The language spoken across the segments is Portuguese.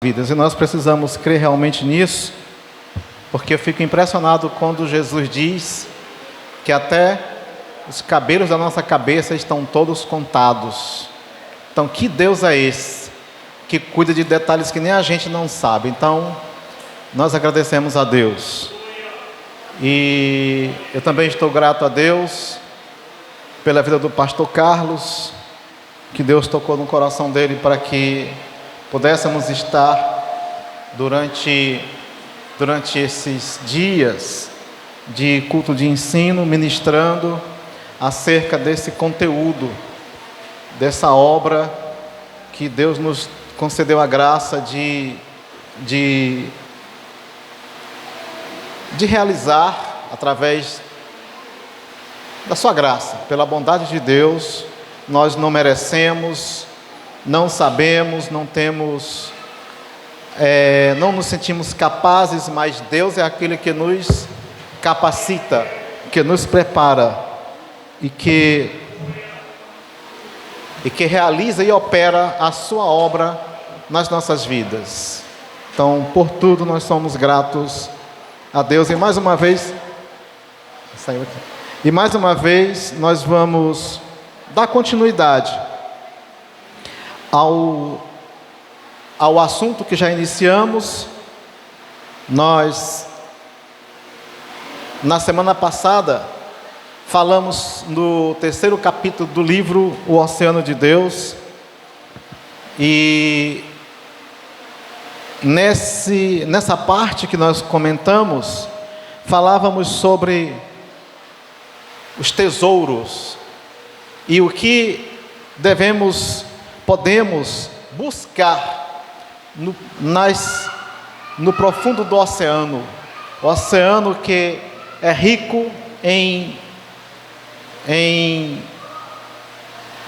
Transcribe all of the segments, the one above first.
vidas. E nós precisamos crer realmente nisso, porque eu fico impressionado quando Jesus diz que até os cabelos da nossa cabeça estão todos contados. Então, que Deus é esse que cuida de detalhes que nem a gente não sabe? Então, nós agradecemos a Deus. E eu também estou grato a Deus pela vida do pastor Carlos, que Deus tocou no coração dele para que pudéssemos estar durante esses dias de culto de ensino, ministrando acerca desse conteúdo, dessa obra que Deus nos concedeu a graça de realizar através da sua graça, pela bondade de Deus. Nós não merecemos, não sabemos, não temos, não nos sentimos capazes, mas Deus é aquele que nos capacita, que nos prepara e que realiza e opera a sua obra nas nossas vidas. Então, por tudo nós somos gratos a Deus. E mais uma vez nós vamos dar continuidade ao assunto que já iniciamos. Nós, na semana passada, falamos no 3º capítulo do livro O Oceano de Deus, e nessa parte que nós comentamos, falávamos sobre os tesouros e o que podemos buscar no profundo do oceano. O oceano que é rico em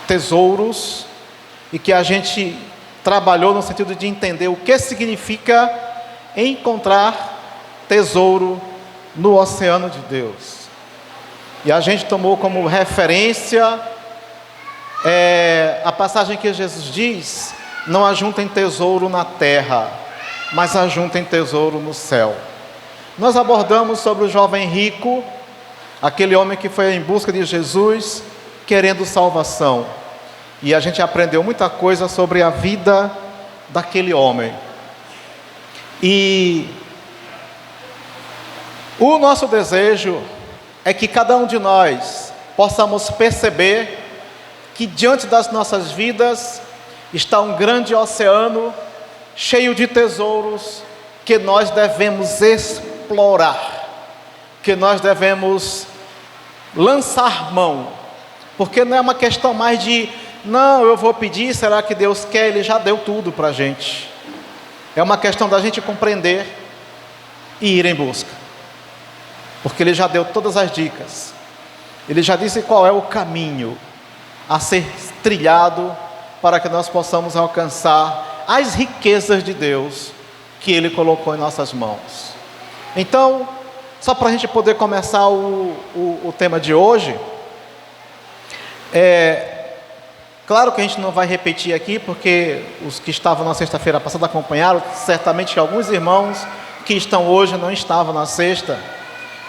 tesouros, e que a gente trabalhou no sentido de entender o que significa encontrar tesouro no oceano de Deus. E a gente tomou como referência a passagem que Jesus diz: não ajuntem tesouro na terra, mas ajuntem tesouro no céu. Nós abordamos sobre o jovem rico, aquele homem que foi em busca de Jesus, querendo salvação. E a gente aprendeu muita coisa sobre a vida daquele homem. E o nosso desejo é que cada um de nós possamos perceber que diante das nossas vidas está um grande oceano cheio de tesouros que nós devemos explorar, que nós devemos lançar mão, porque não é uma questão mais de não, eu vou pedir, será que Deus quer? Ele já deu tudo para a gente. É uma questão da gente compreender e ir em busca, porque Ele já deu todas as dicas, Ele já disse qual é o caminho a ser trilhado para que nós possamos alcançar as riquezas de Deus que Ele colocou em nossas mãos. Então, só para a gente poder começar o tema de hoje, claro que a gente não vai repetir aqui, porque os que estavam na sexta-feira passada acompanharam. Certamente que alguns irmãos que estão hoje não estavam na sexta.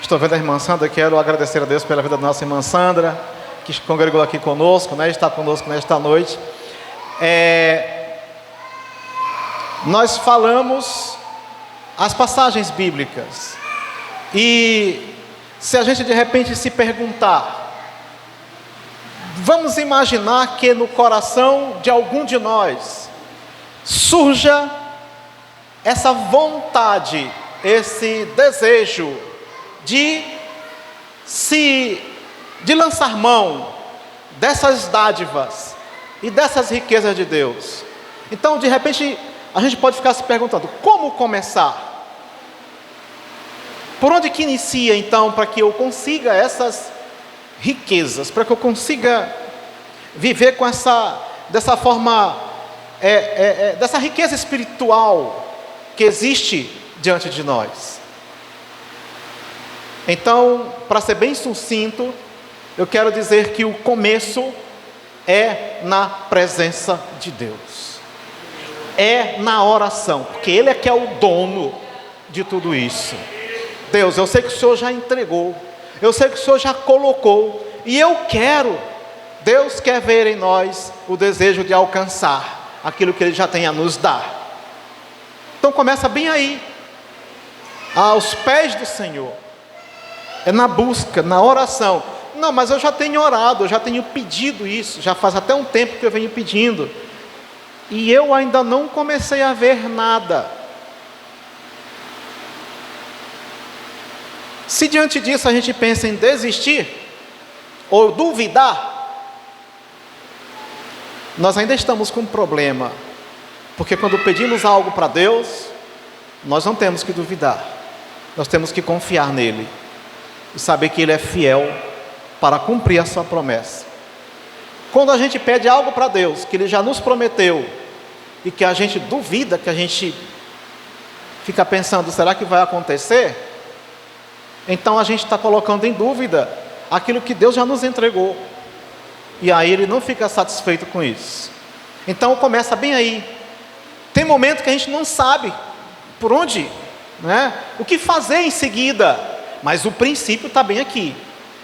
Estou vendo a irmã Sandra, quero agradecer a Deus pela vida da nossa irmã Sandra, que congregou aqui conosco, está conosco nesta noite. Nós falamos as passagens bíblicas, e se a gente de repente se perguntar, vamos imaginar que no coração de algum de nós surja essa vontade, esse desejo de lançar mão dessas dádivas e dessas riquezas de Deus. Então, de repente, a gente pode ficar se perguntando: como começar? Por onde que inicia, então, para que eu consiga essas riquezas, para que eu consiga viver dessa forma, dessa riqueza espiritual que existe diante de nós? Então, para ser bem sucinto, eu quero dizer que o começo é na presença de Deus. é na oração, porque Ele é que é o dono de tudo isso. Deus, eu sei que o Senhor já entregou, eu sei que o Senhor já colocou, e eu quero, Deus quer ver em nós o desejo de alcançar aquilo que Ele já tem a nos dar. Então começa bem aí, aos pés do Senhor, é na busca, na oração. Não, mas eu já tenho orado, eu já tenho pedido isso, já faz até um tempo que eu venho pedindo, e eu ainda não comecei a ver nada. Se diante disso a gente pensa em desistir, ou duvidar, nós ainda estamos com um problema, porque quando pedimos algo para Deus, nós não temos que duvidar, nós temos que confiar nele, e saber que Ele é fiel para cumprir a sua promessa. Quando a gente pede algo para Deus, que Ele já nos prometeu, e que a gente duvida, que a gente fica pensando, será que vai acontecer? Então a gente está colocando em dúvida aquilo que Deus já nos entregou, e aí Ele não fica satisfeito com isso. Então começa bem aí. Tem momento que a gente não sabe por onde, né? O que fazer em seguida, mas o princípio está bem aqui,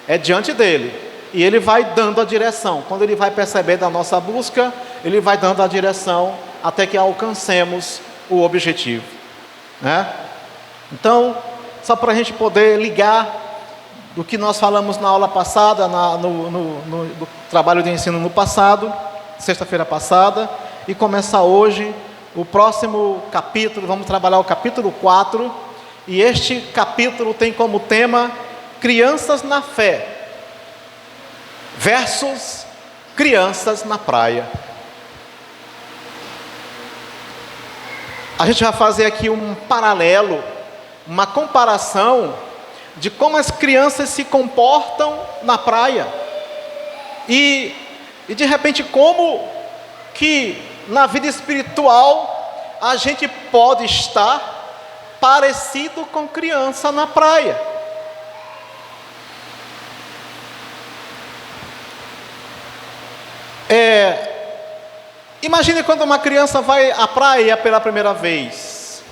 é diante dele, e Ele vai dando a direção. Quando Ele vai perceber da nossa busca, Ele vai dando a direção até que alcancemos o objetivo, né? Então, só para a gente poder ligar do que nós falamos na aula passada, no trabalho de ensino no passado, sexta-feira passada, e começar hoje o próximo capítulo. Vamos trabalhar o capítulo 4, e este capítulo tem como tema crianças na fé versus crianças na praia. A gente vai fazer aqui um paralelo, uma comparação de como as crianças se comportam na praia, e de repente como que na vida espiritual a gente pode estar parecido com criança na praia. Imagine quando uma criança vai à praia pela primeira vez.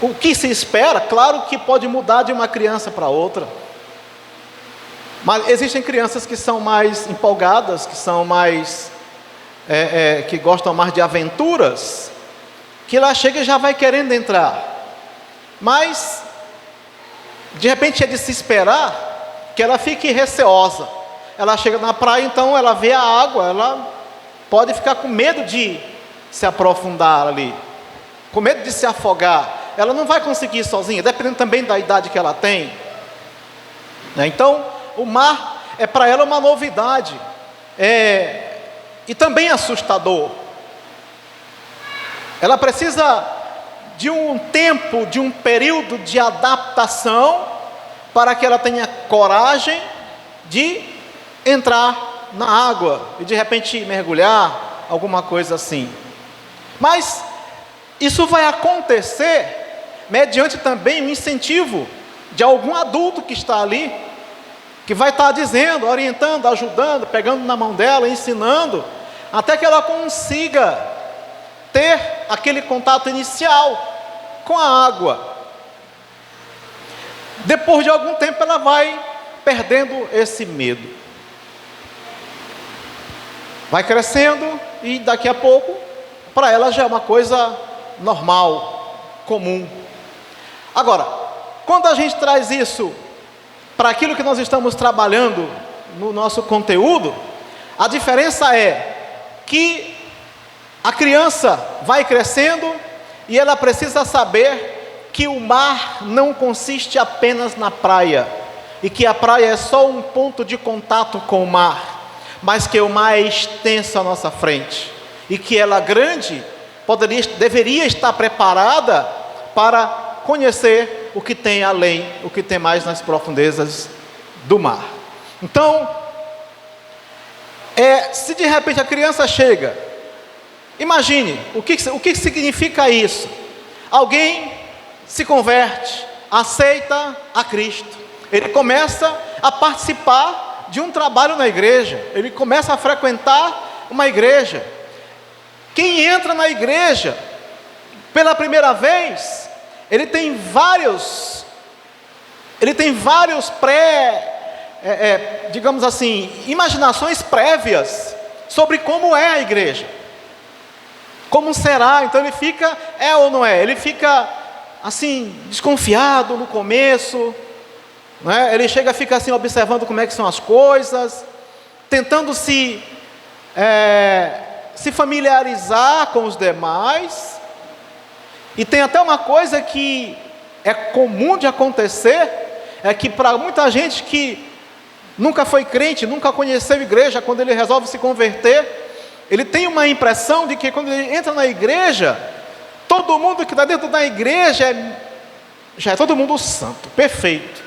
O que se espera? Claro que pode mudar de uma criança para outra, mas existem crianças que são mais empolgadas, que são mais que gostam mais de aventuras, que ela chega e já vai querendo entrar. Mas de repente é de se esperar que ela fique receosa. Ela chega na praia, então ela vê a água, ela pode ficar com medo de se aprofundar ali, com medo de se afogar. Ela não vai conseguir ir sozinha, dependendo também da idade que ela tem, né? Então o mar é para ela uma novidade, e também assustador. Ela precisa de um tempo, de um período de adaptação, para que ela tenha coragem de entrar na água e de repente mergulhar, alguma coisa assim. Mas isso vai acontecer mediante também o incentivo de algum adulto que está ali, que vai estar dizendo, orientando, ajudando, pegando na mão dela, ensinando, até que ela consiga ter aquele contato inicial com a água. Depois de algum tempo ela vai perdendo esse medo, vai crescendo, e daqui a pouco para ela já é uma coisa normal, comum. Agora, quando a gente traz isso para aquilo que nós estamos trabalhando no nosso conteúdo, a diferença é que a criança vai crescendo e ela precisa saber que o mar não consiste apenas na praia, e que a praia é só um ponto de contato com o mar, mas que o mar é extenso à nossa frente, e que ela grande deveria estar preparada para conhecer o que tem além, o que tem mais nas profundezas do mar. Então, se de repente a criança chega, imagine, o que significa isso? Alguém se converte, aceita a Cristo, ele começa a participar de um trabalho na igreja, ele começa a frequentar uma igreja, Quem entra na igreja pela primeira vez, ele tem vários digamos assim, imaginações prévias sobre como é a igreja, como será. Então ele fica, ou não é? Ele fica assim, desconfiado no começo, né? Ele fica assim, observando como é que são as coisas, tentando se familiarizar com os demais. E tem até uma coisa que é comum de acontecer, é que para muita gente que nunca foi crente, nunca conheceu igreja, quando ele resolve se converter, ele tem uma impressão de que quando ele entra na igreja, todo mundo que está dentro da igreja já é todo mundo santo, perfeito.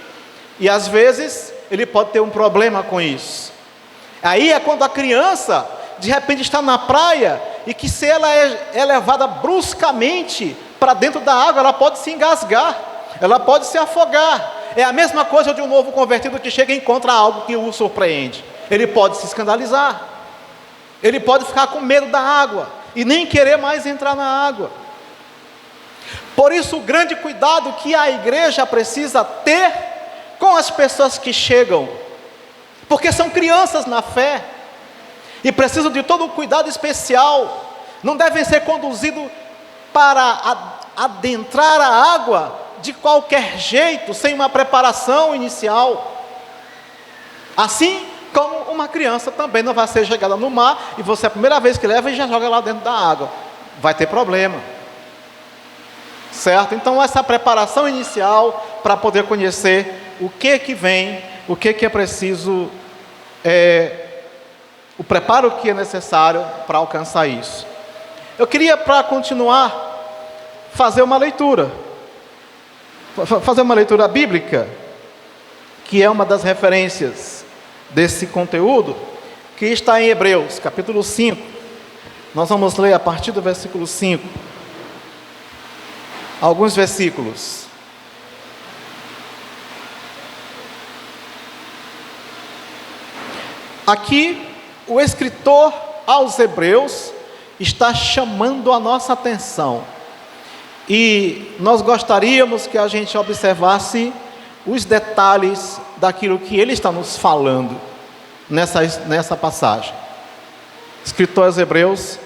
E às vezes ele pode ter um problema com isso. Aí é quando a criança de repente está na praia, e que se ela é levada bruscamente para dentro da água, ela pode se engasgar, ela pode se afogar. É a mesma coisa de um novo convertido que chega e encontra algo que o surpreende. Ele pode se escandalizar, ele pode ficar com medo da água e nem querer mais entrar na água. Por isso o grande cuidado que a igreja precisa ter com as pessoas que chegam, porque são crianças na fé e precisam de todo um cuidado especial. Não devem ser conduzidos para adentrar a água de qualquer jeito, sem uma preparação inicial. Assim como uma criança também não vai ser jogada no mar, e você é a primeira vez que leva e já joga lá dentro da água, vai ter problema, certo? Então essa preparação inicial, para poder conhecer o que vem, o que é preciso, o preparo que é necessário para alcançar isso. Eu queria, para continuar, fazer uma leitura bíblica, que é uma das referências desse conteúdo, que está em Hebreus, capítulo 5. Nós vamos ler a partir do versículo 5, alguns versículos. Aqui, o escritor aos Hebreus está chamando a nossa atenção, e nós gostaríamos que a gente observasse os detalhes daquilo que ele está nos falando nessa passagem. Escritor aos Hebreus,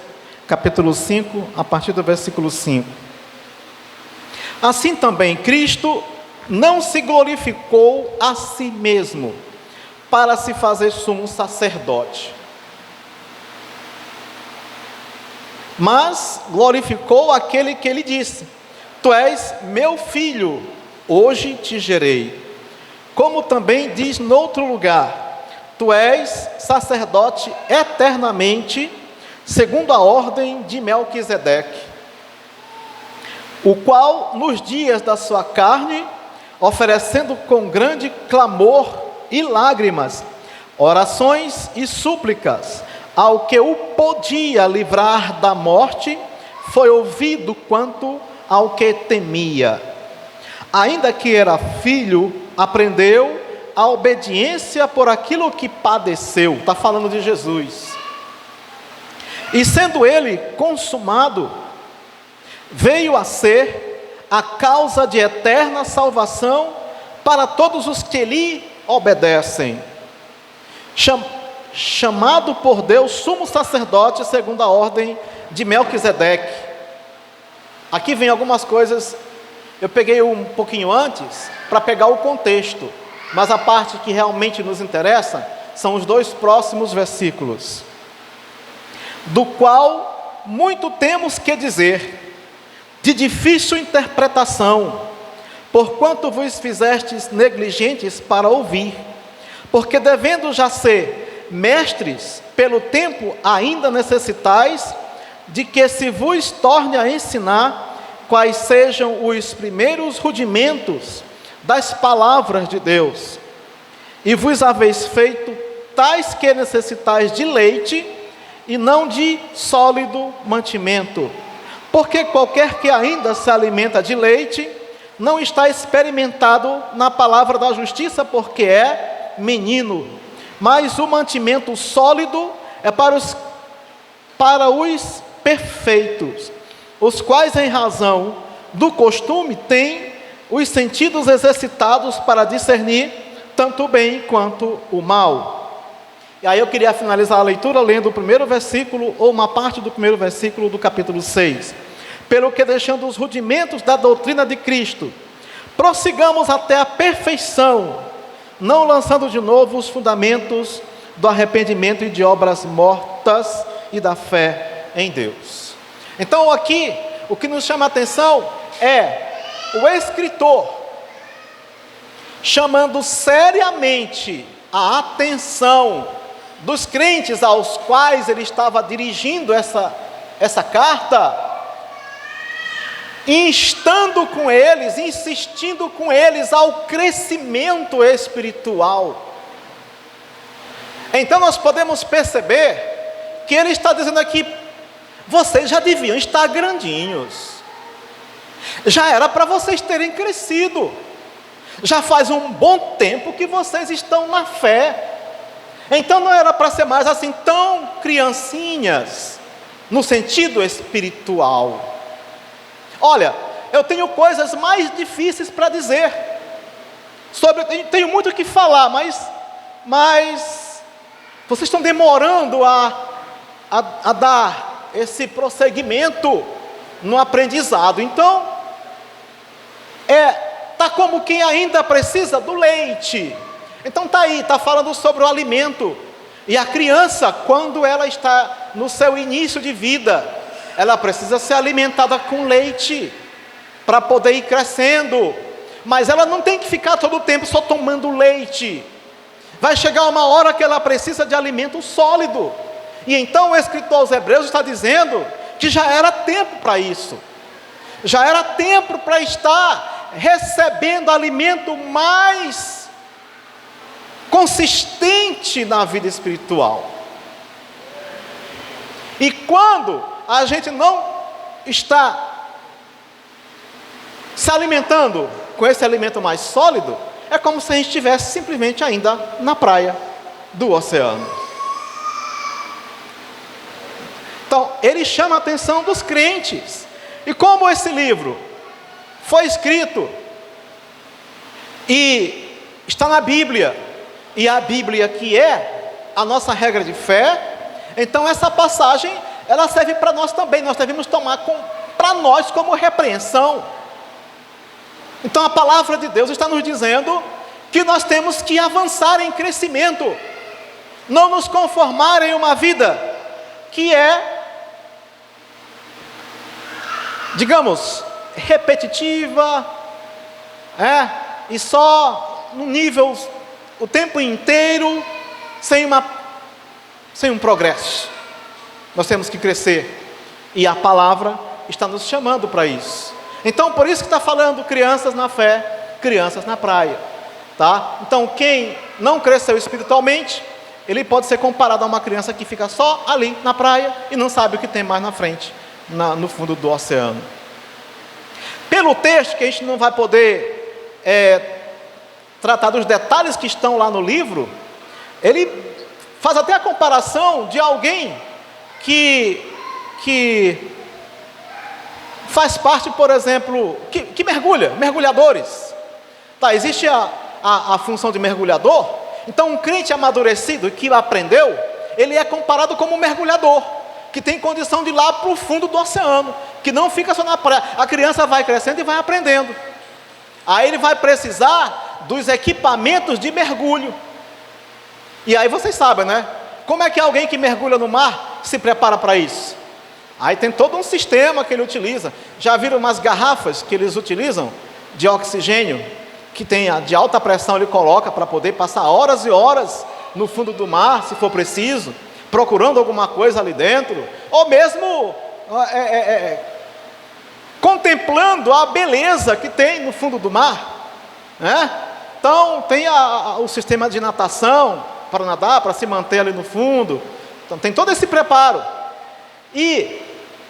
capítulo 5, a partir do versículo 5. Assim também Cristo não se glorificou a si mesmo, para se fazer sumo sacerdote, mas glorificou aquele que lhe disse: Tu és meu filho, hoje te gerei. Como também diz noutro lugar: Tu és sacerdote eternamente, segundo a ordem de Melquisedeque, o qual nos dias da sua carne, oferecendo com grande clamor e lágrimas, orações e súplicas, ao que o podia livrar da morte, foi ouvido quanto ao que temia. Ainda que era filho, aprendeu a obediência por aquilo que padeceu. Está falando de Jesus. E sendo ele consumado, veio a ser a causa de eterna salvação para todos os que lhe obedecem, chamado por Deus sumo sacerdote segundo a ordem de Melquisedeque. Aqui vem algumas coisas, eu peguei um pouquinho antes para pegar o contexto, mas a parte que realmente nos interessa são os dois próximos versículos. Do qual muito temos que dizer, de difícil interpretação, porquanto vos fizestes negligentes para ouvir, porque devendo já ser mestres, pelo tempo ainda necessitais de que se vos torne a ensinar quais sejam os primeiros rudimentos das palavras de Deus, e vos haveis feito tais que necessitais de leite e não de sólido mantimento, porque qualquer que ainda se alimenta de leite não está experimentado na palavra da justiça, porque é menino. Mas o mantimento sólido é para os perfeitos, os quais, em razão do costume, têm os sentidos exercitados para discernir tanto o bem quanto o mal. E aí eu queria finalizar a leitura lendo o primeiro versículo, ou uma parte do primeiro versículo do capítulo 6. Pelo que, deixando os rudimentos da doutrina de Cristo, prossigamos até a perfeição, não lançando de novo os fundamentos do arrependimento e de obras mortas e da fé em Deus. Então aqui, o que nos chama a atenção é o escritor chamando seriamente a atenção dos crentes aos quais ele estava dirigindo essa carta, instando com eles, insistindo com eles ao crescimento espiritual. Então nós podemos perceber que ele está dizendo aqui: vocês já deviam estar grandinhos, já era para vocês terem crescido, já faz um bom tempo que vocês estão na fé, então não era para ser mais assim tão criancinhas, no sentido espiritual. Olha, eu tenho coisas mais difíceis para dizer, tenho muito o que falar, mas vocês estão demorando a dar esse prosseguimento no aprendizado. Então, está como quem ainda precisa do leite. Então está falando sobre o alimento. E a criança, quando ela está no seu início de vida, ela precisa ser alimentada com leite, para poder ir crescendo. Mas ela não tem que ficar todo o tempo só tomando leite. Vai chegar uma hora que ela precisa de alimento sólido. E então o escritor aos Hebreus está dizendo que já era tempo para isso. Já era tempo para estar recebendo alimento mais consistente na vida espiritual. E quando a gente não está se alimentando com esse alimento mais sólido, é como se a gente estivesse simplesmente ainda na praia do oceano. Então, ele chama a atenção dos crentes. E como esse livro foi escrito e está na Bíblia, e a Bíblia que é a nossa regra de fé, então essa passagem, ela serve para nós também. Nós devemos tomar para nós como repreensão. Então a palavra de Deus está nos dizendo que nós temos que avançar em crescimento, não nos conformar em uma vida que é, digamos, repetitiva, e só no nível o tempo inteiro, sem um progresso. Nós temos que crescer, e a palavra está nos chamando para isso. Então por isso que está falando crianças na fé, crianças na praia, tá? Então quem não cresceu espiritualmente, ele pode ser comparado a uma criança que fica só ali na praia e não sabe o que tem mais na frente, no fundo do oceano. Pelo texto, que a gente não vai poder tratar dos detalhes que estão lá no livro, ele faz até a comparação de alguém que faz parte, por exemplo, que mergulhadores. Tá, existe a função de mergulhador. Então um crente amadurecido que aprendeu, ele é comparado como um mergulhador, que tem condição de ir lá para o fundo do oceano, que não fica só na praia. A criança vai crescendo e vai aprendendo. Aí ele vai precisar dos equipamentos de mergulho. E aí vocês sabem, né? Como é que alguém que mergulha no mar se prepara para isso? Aí tem todo um sistema que ele utiliza. Já viram umas garrafas que eles utilizam de oxigênio, que tem de alta pressão, ele coloca para poder passar horas e horas no fundo do mar, se for preciso, procurando alguma coisa ali dentro, ou mesmo contemplando a beleza que tem no fundo do mar, né? Então tem o sistema de natação para nadar, para se manter ali no fundo. Então tem todo esse preparo. E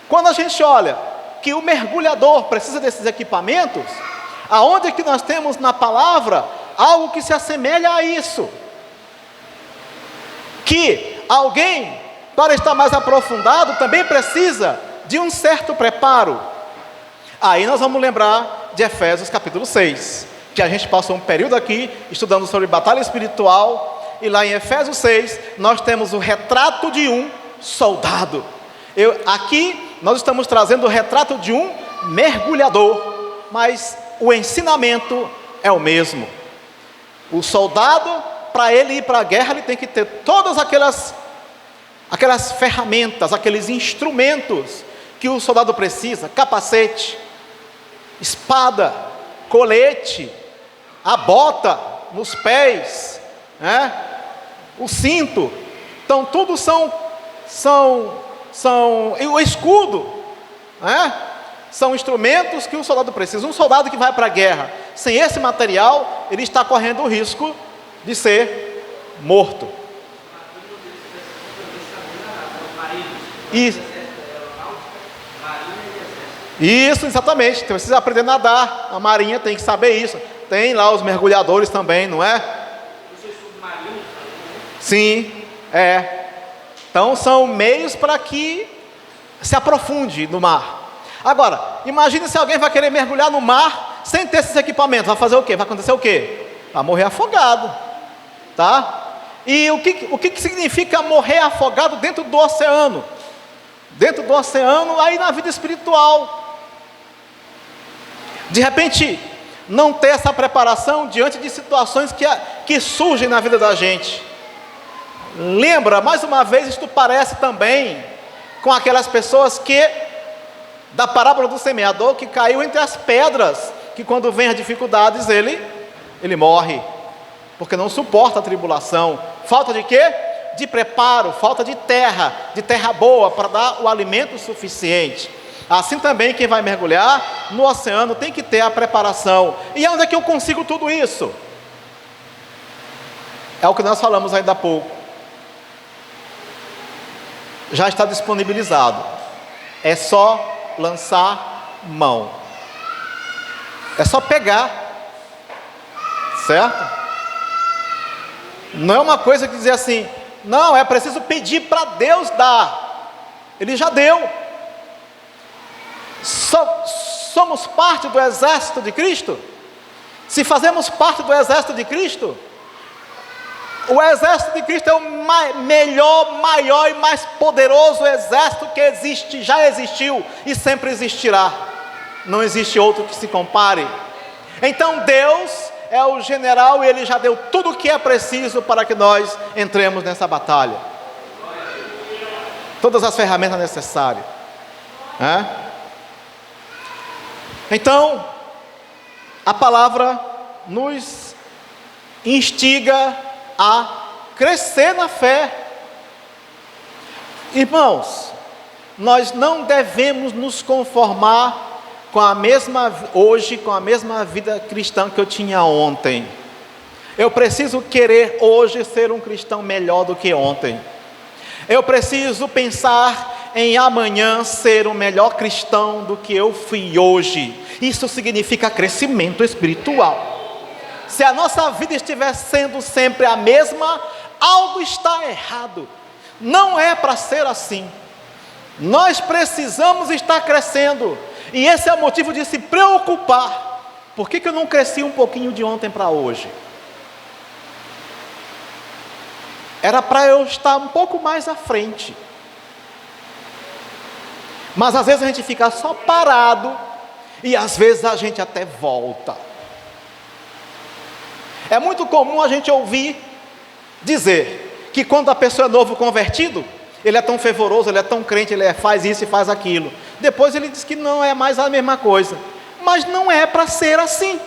quando a gente olha que o mergulhador precisa desses equipamentos, aonde é que nós temos na palavra algo que se assemelha a isso? Que alguém para estar mais aprofundado, também precisa de um certo preparo. Aí nós vamos lembrar de Efésios capítulo 6, que a gente passou um período aqui estudando sobre batalha espiritual, e lá em Efésios 6 nós temos o retrato de um soldado. Aqui nós estamos trazendo o retrato de um mergulhador, mas o ensinamento é o mesmo. O soldado, para ele ir para a guerra, ele tem que ter todas aquelas ferramentas, aqueles instrumentos que o soldado precisa: capacete, espada, colete, a bota nos pés, né? O cinto. Então tudo e o escudo, né? São instrumentos que o soldado precisa. Um soldado que vai para a guerra sem esse material, ele está correndo o risco de ser morto. Isso, exatamente. Então, precisa aprender a nadar. A marinha tem que saber isso. Tem lá os mergulhadores também, não é? Sim, Então são meios para que se aprofunde no mar. Agora, imagine se alguém vai querer mergulhar no mar sem ter esses equipamentos. Vai fazer o quê? Vai acontecer o quê? Vai morrer afogado, tá? E o que significa morrer afogado dentro do oceano? Dentro do oceano, aí na vida espiritual. De repente, não ter essa preparação diante de situações que surgem na vida da gente. Lembra, mais uma vez, isto parece também com aquelas pessoas da parábola do semeador, que caiu entre as pedras, que quando vem as dificuldades, ele morre, porque não suporta a tribulação. Falta de quê? De preparo, falta de terra boa, para dar o alimento suficiente. Assim também, quem vai mergulhar no oceano tem que ter a preparação. E onde é que eu consigo tudo isso? É o que nós falamos ainda há pouco. Já está disponibilizado. É só lançar mão. É só pegar. Certo? Não é uma coisa que dizer assim, não, é preciso pedir para Deus dar. Ele já deu. Somos parte do exército de Cristo? Se fazemos parte do exército de Cristo, o exército de Cristo é o melhor, maior e mais poderoso exército que existe, já existiu e sempre existirá. Não existe outro que se compare. Então Deus é o general e Ele já deu tudo o que é preciso para que nós entremos nessa batalha. Todas as ferramentas necessárias. Então, a palavra nos instiga a crescer na fé. Irmãos, nós não devemos nos conformar com a mesma vida cristã que eu tinha ontem. Eu preciso querer hoje ser um cristão melhor do que ontem. Eu preciso pensar em amanhã ser um melhor cristão do que eu fui hoje. Isso significa crescimento espiritual. Se a nossa vida estiver sendo sempre a mesma, algo está errado. Não é para ser assim. Nós precisamos estar crescendo. E esse é o motivo de se preocupar. Por que eu não cresci um pouquinho de ontem para hoje? Era para eu estar um pouco mais à frente. Mas às vezes a gente fica só parado. E às vezes a gente até volta. É muito comum a gente ouvir dizer que quando a pessoa é novo convertido, ele é tão fervoroso, ele é tão crente, ele faz isso e faz aquilo. Depois ele diz que não é mais a mesma coisa. Mas não é para ser assim.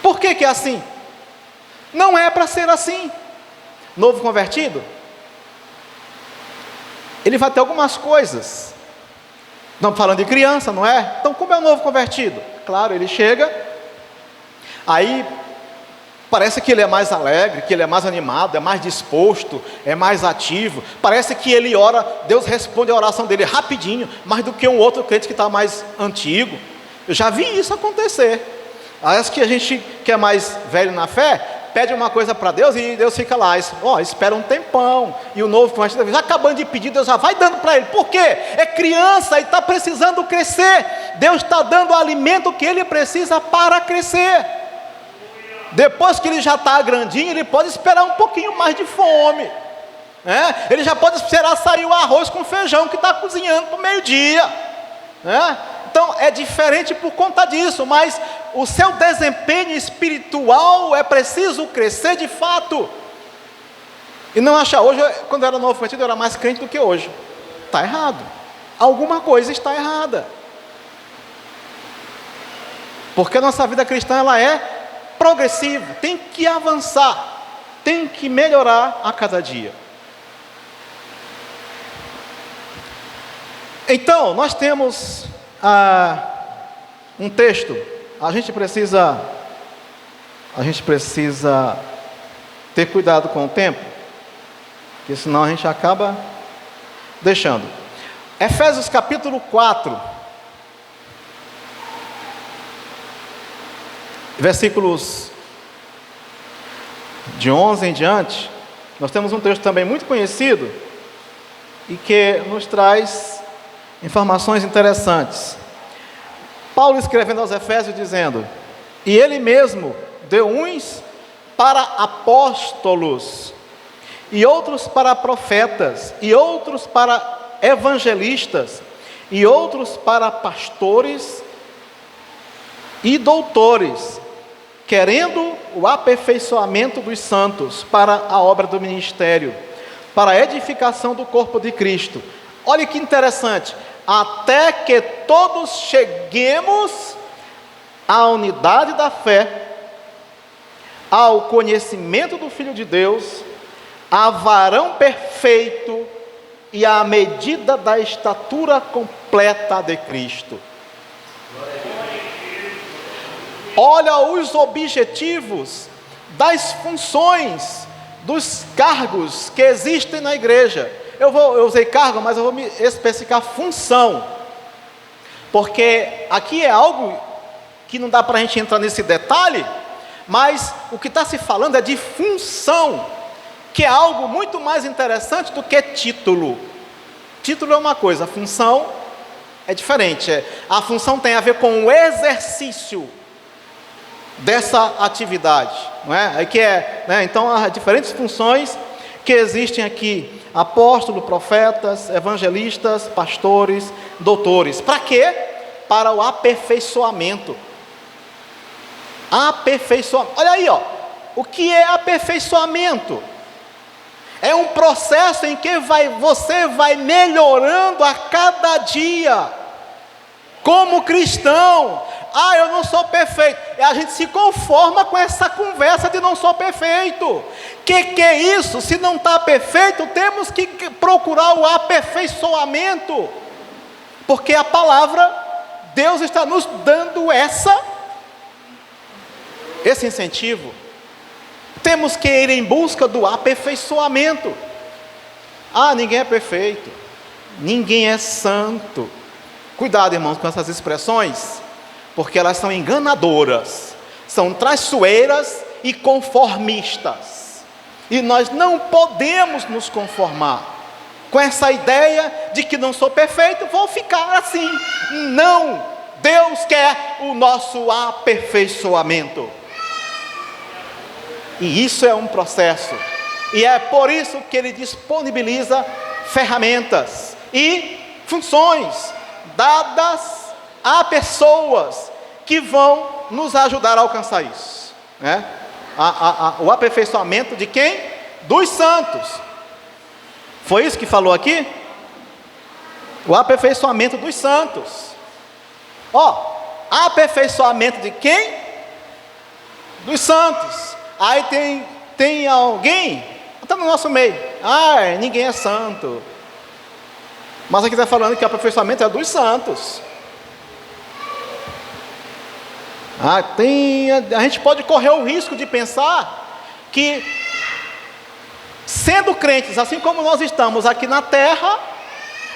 Por que é assim? Não é para ser assim. Novo convertido, ele vai ter algumas coisas. Estamos falando de criança, não é? Então, como é o novo convertido? Claro, ele chega, aí parece que ele é mais alegre, que ele é mais animado, é mais disposto, é mais ativo. Parece que ele ora, Deus responde a oração dele rapidinho, mais do que um outro crente que está mais antigo. Eu já vi isso acontecer. Parece que a gente que é mais velho na fé, pede uma coisa para Deus e Deus fica lá, espera um tempão, e o novo convertido já acabando de pedir, Deus já vai dando para ele. Por quê? É criança e está precisando crescer. Deus está dando o alimento que ele precisa para crescer. Depois que ele já está grandinho, ele pode esperar um pouquinho mais de fome, né? Ele já pode esperar sair o arroz com feijão que está cozinhando para o meio-dia, né? Então é diferente por conta disso, mas o seu desempenho espiritual é preciso crescer de fato. E não achar, hoje, quando eu era novo convertido, eu era mais crente do que hoje. Está errado. Alguma coisa está errada. Porque a nossa vida cristã, ela é progressiva, tem que avançar, tem que melhorar a cada dia. Então, nós temos um texto. A gente precisa ter cuidado com o tempo, porque senão a gente acaba deixando. Efésios capítulo 4, versículos de 11 em diante, nós temos um texto também muito conhecido e que nos traz informações interessantes. Paulo escrevendo aos Efésios dizendo: e ele mesmo deu uns para apóstolos, e outros para profetas, e outros para evangelistas, e outros para pastores e doutores, querendo o aperfeiçoamento dos santos para a obra do ministério, para a edificação do corpo de Cristo. Olha que interessante, até que todos cheguemos à unidade da fé, ao conhecimento do Filho de Deus, a varão perfeito e à medida da estatura completa de Cristo. Olha os objetivos das funções, dos cargos que existem na igreja. Eu usei cargo, mas eu vou me especificar função, porque aqui é algo que não dá para a gente entrar nesse detalhe, mas o que está se falando é de função, que é algo muito mais interessante do que título. Título é uma coisa, a função é diferente. A função tem a ver com o exercício dessa atividade, não é? Aí que então há diferentes funções que existem aqui: apóstolos, profetas, evangelistas, pastores, doutores. Para quê? Para o aperfeiçoamento. Aperfeiçoamento. Olha aí, o que é aperfeiçoamento? É um processo em que você vai melhorando a cada dia, como cristão. Eu não sou perfeito. E a gente se conforma com essa conversa de não sou perfeito. Que é isso? Se não está perfeito, temos que procurar o aperfeiçoamento, porque a palavra, Deus está nos dando esse incentivo. Temos que ir em busca do aperfeiçoamento. Ninguém é perfeito, ninguém é santo. Cuidado, irmãos, com essas expressões, porque elas são enganadoras, são traiçoeiras e conformistas, e nós não podemos nos conformar com essa ideia de que não sou perfeito, vou ficar assim. Não, Deus quer o nosso aperfeiçoamento, e isso é um processo, e é por isso que Ele disponibiliza ferramentas e funções dadas a pessoas que vão nos ajudar a alcançar isso, né? O aperfeiçoamento de quem? Dos santos. Foi isso que falou aqui? O aperfeiçoamento dos santos. Aperfeiçoamento de quem? Dos santos. Aí tem alguém, está no nosso meio, ninguém é santo, mas aqui está falando que o aperfeiçoamento é dos santos. A gente pode correr o risco de pensar que, sendo crentes, assim como nós estamos aqui na terra,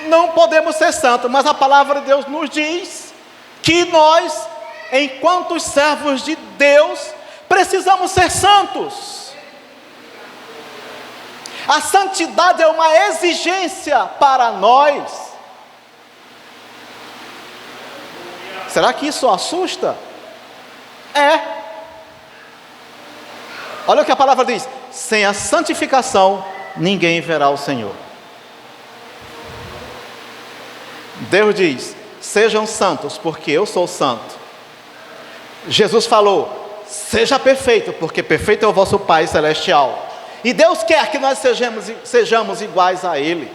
não podemos ser santos, mas a palavra de Deus nos diz que nós, enquanto servos de Deus, Precisamos ser santos. A santidade é uma exigência para nós. Será que isso assusta? É. Olha o que a palavra diz: sem a santificação, ninguém verá o Senhor. Deus diz: sejam santos, porque eu sou santo. Jesus falou: seja perfeito, porque perfeito é o vosso Pai Celestial. E Deus quer que nós sejamos iguais a Ele.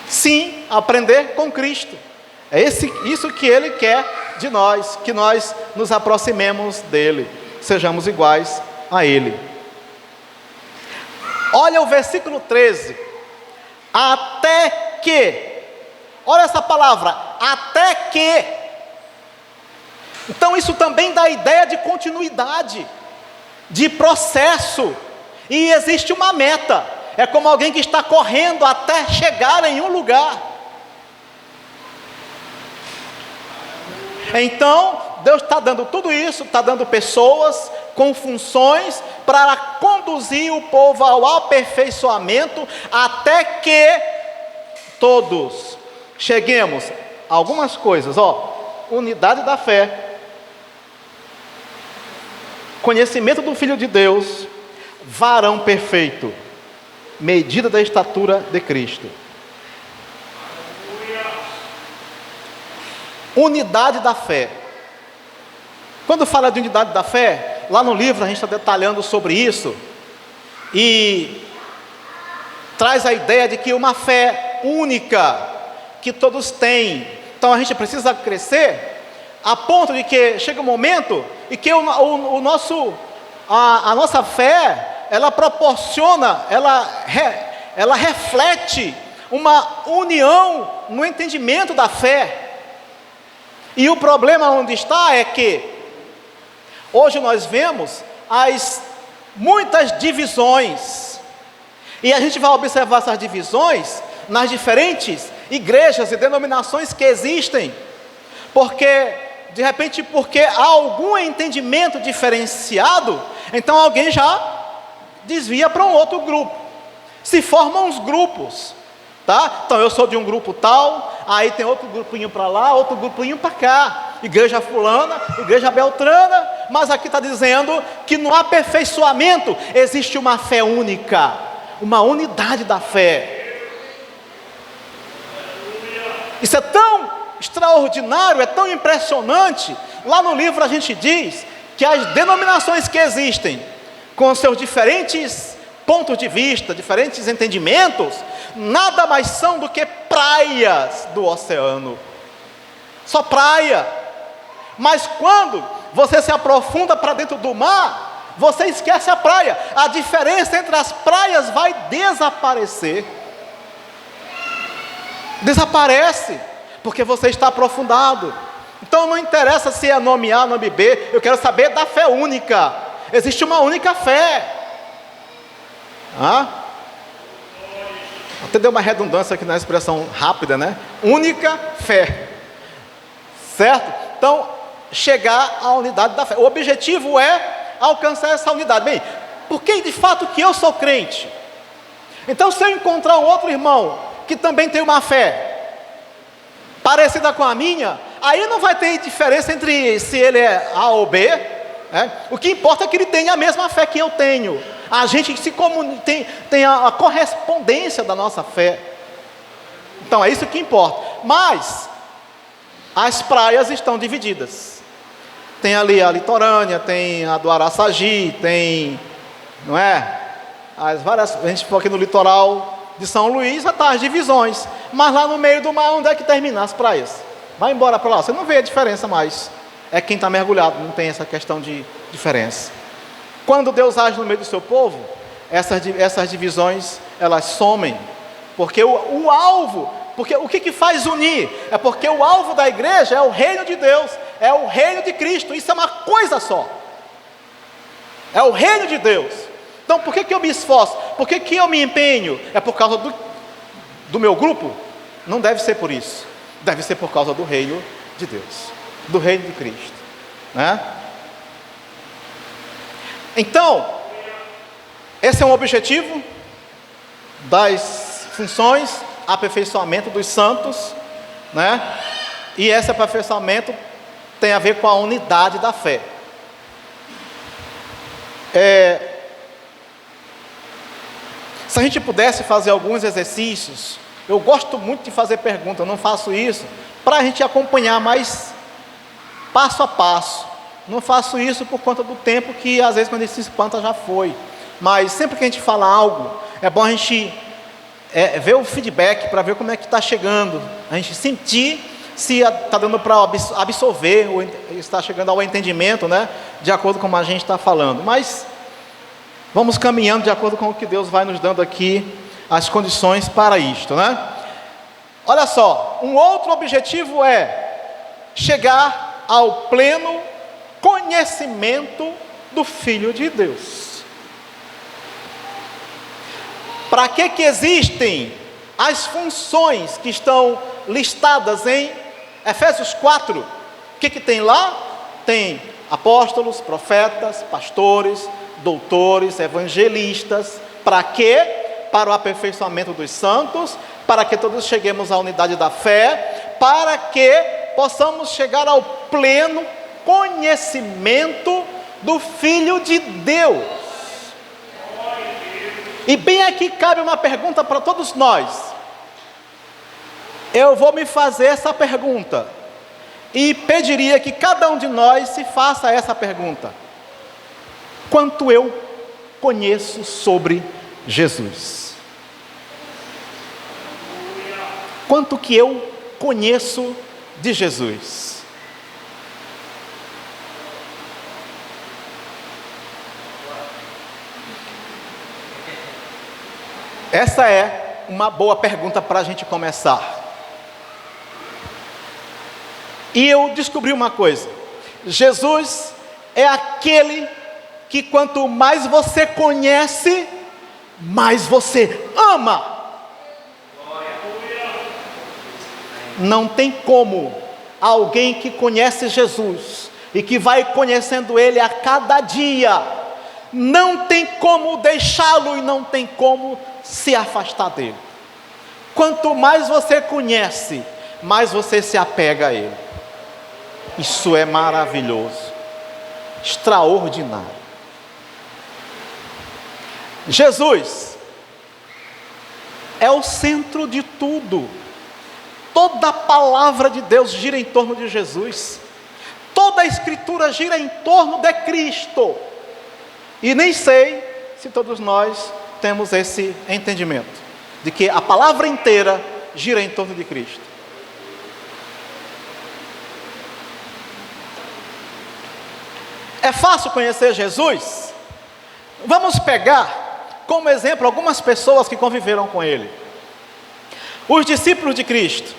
Sim, aprender com Cristo. É isso que Ele quer de nós, que nós nos aproximemos dEle, sejamos iguais a Ele. Olha o versículo 13. Até que, olha essa palavra, até que. Então isso também dá a ideia de continuidade, de processo, e existe uma meta. É como alguém que está correndo até chegar em um lugar. Então, Deus está dando tudo isso, está dando pessoas com funções para conduzir o povo ao aperfeiçoamento, até que todos cheguemos a algumas coisas, unidade da fé, conhecimento do Filho de Deus, varão perfeito, medida da estatura de Cristo. Unidade da fé. Quando fala de unidade da fé, lá no livro a gente está detalhando sobre isso, e traz a ideia de que uma fé única, que todos têm. Então a gente precisa crescer, a ponto de que chega um momento em que a nossa fé, ela proporciona, ela reflete uma união no entendimento da fé. E o problema onde está é que hoje nós vemos muitas divisões, e a gente vai observar essas divisões nas diferentes igrejas e denominações que existem, porque de repente, porque há algum entendimento diferenciado, então alguém já desvia para um outro grupo, se formam uns grupos, tá? Então eu sou de um grupo tal, aí tem outro grupinho para lá, outro grupinho para cá, igreja fulana, igreja beltrana, mas aqui está dizendo que no aperfeiçoamento existe uma fé única, uma unidade da fé. Isso é tão extraordinário, é tão impressionante. Lá no livro a gente diz que as denominações que existem, com seus diferentes pontos de vista, diferentes entendimentos, nada mais são do que praias do oceano. Só praia. Mas quando você se aprofunda para dentro do mar, você esquece a praia. A diferença entre as praias vai desaparecer. Desaparece, porque você está aprofundado. Então não interessa se é nome A, nome B, eu quero saber da fé única. Existe uma única fé. Até deu uma redundância aqui na expressão rápida, né? Única fé. Certo? Então, chegar à unidade da fé. O objetivo é alcançar essa unidade. Bem, porque de fato que eu sou crente. Então, se eu encontrar um outro irmão que também tem uma fé parecida com a minha, aí não vai ter diferença entre se ele é A ou B, né? O que importa é que ele tenha a mesma fé que eu tenho. A gente tem a correspondência da nossa fé. Então é isso que importa. Mas as praias estão divididas. Tem ali a litorânea, tem a do Araçagi, tem, não é? As várias, a gente for aqui no litoral de São Luís, já está as divisões. Mas lá no meio do mar, onde é que termina as praias? Vai embora para lá, você não vê a diferença mais. É quem está mergulhado, não tem essa questão de diferença. Quando Deus age no meio do seu povo, essas divisões, elas somem. Porque o alvo, porque o que faz unir? É porque o alvo da igreja é o reino de Deus, é o reino de Cristo. Isso é uma coisa só. É o reino de Deus. Então por que eu me esforço? Por que eu me empenho? É por causa do meu grupo? Não deve ser por isso. Deve ser por causa do reino de Deus, do reino de Cristo, né? Então, esse é um objetivo das funções, aperfeiçoamento dos santos, né? E esse aperfeiçoamento tem a ver com a unidade da fé. Se a gente pudesse fazer alguns exercícios, eu gosto muito de fazer perguntas, eu não faço isso, para a gente acompanhar mais passo a passo. Não faço isso por conta do tempo que às vezes quando a gente se espanta já foi. Mas sempre que a gente fala algo, é bom a gente ver o feedback para ver como é que está chegando. A gente sentir se está dando para absorver, ou está chegando ao entendimento, né? De acordo com como a gente está falando. Mas vamos caminhando de acordo com o que Deus vai nos dando aqui, as condições para isto, né? Olha só, um outro objetivo é chegar ao pleno conhecimento do Filho de Deus. Para que existem as funções que estão listadas em Efésios 4? O que tem lá? Tem apóstolos, profetas, pastores, doutores, evangelistas. Para quê? Para o aperfeiçoamento dos santos, para que todos cheguemos à unidade da fé, para que possamos chegar ao pleno conhecimento do Filho de Deus. E bem aqui cabe uma pergunta para todos nós. Eu vou me fazer essa pergunta e pediria que cada um de nós se faça essa pergunta: quanto eu conheço sobre Jesus? Quanto que eu conheço de Jesus? Essa é uma boa pergunta para a gente começar. E eu descobri uma coisa: Jesus é aquele que quanto mais você conhece, mais você ama. Não tem como alguém que conhece Jesus e que vai conhecendo Ele a cada dia, não tem como deixá-lo e não tem como se afastar dele. Quanto mais você conhece, mais você se apega a Ele. Isso é maravilhoso, extraordinário. Jesus é o centro de tudo. Toda a palavra de Deus gira em torno de Jesus. Toda a Escritura gira em torno de Cristo. E nem sei se todos nós temos esse entendimento, de que a palavra inteira gira em torno de Cristo. É fácil conhecer Jesus? Vamos pegar como exemplo algumas pessoas que conviveram com Ele. Os discípulos de Cristo.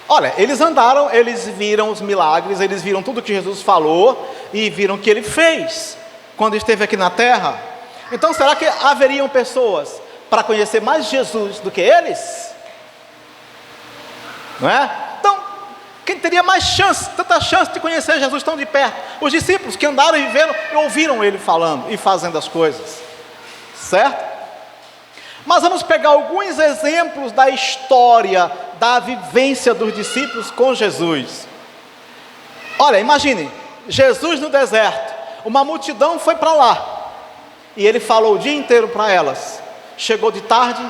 Olha, eles andaram, eles viram os milagres, eles viram tudo que Jesus falou e viram o que Ele fez quando esteve aqui na terra. Então, será que haveriam pessoas para conhecer mais Jesus do que eles? Não é? Então, quem teria mais chance, tanta chance de conhecer Jesus tão de perto? Os discípulos que andaram e viveram e ouviram Ele falando e fazendo as coisas. Certo? Mas vamos pegar alguns exemplos da história, da vivência dos discípulos com Jesus. Olha, imagine, Jesus no deserto, uma multidão foi para lá, e Ele falou o dia inteiro para elas. Chegou de tarde,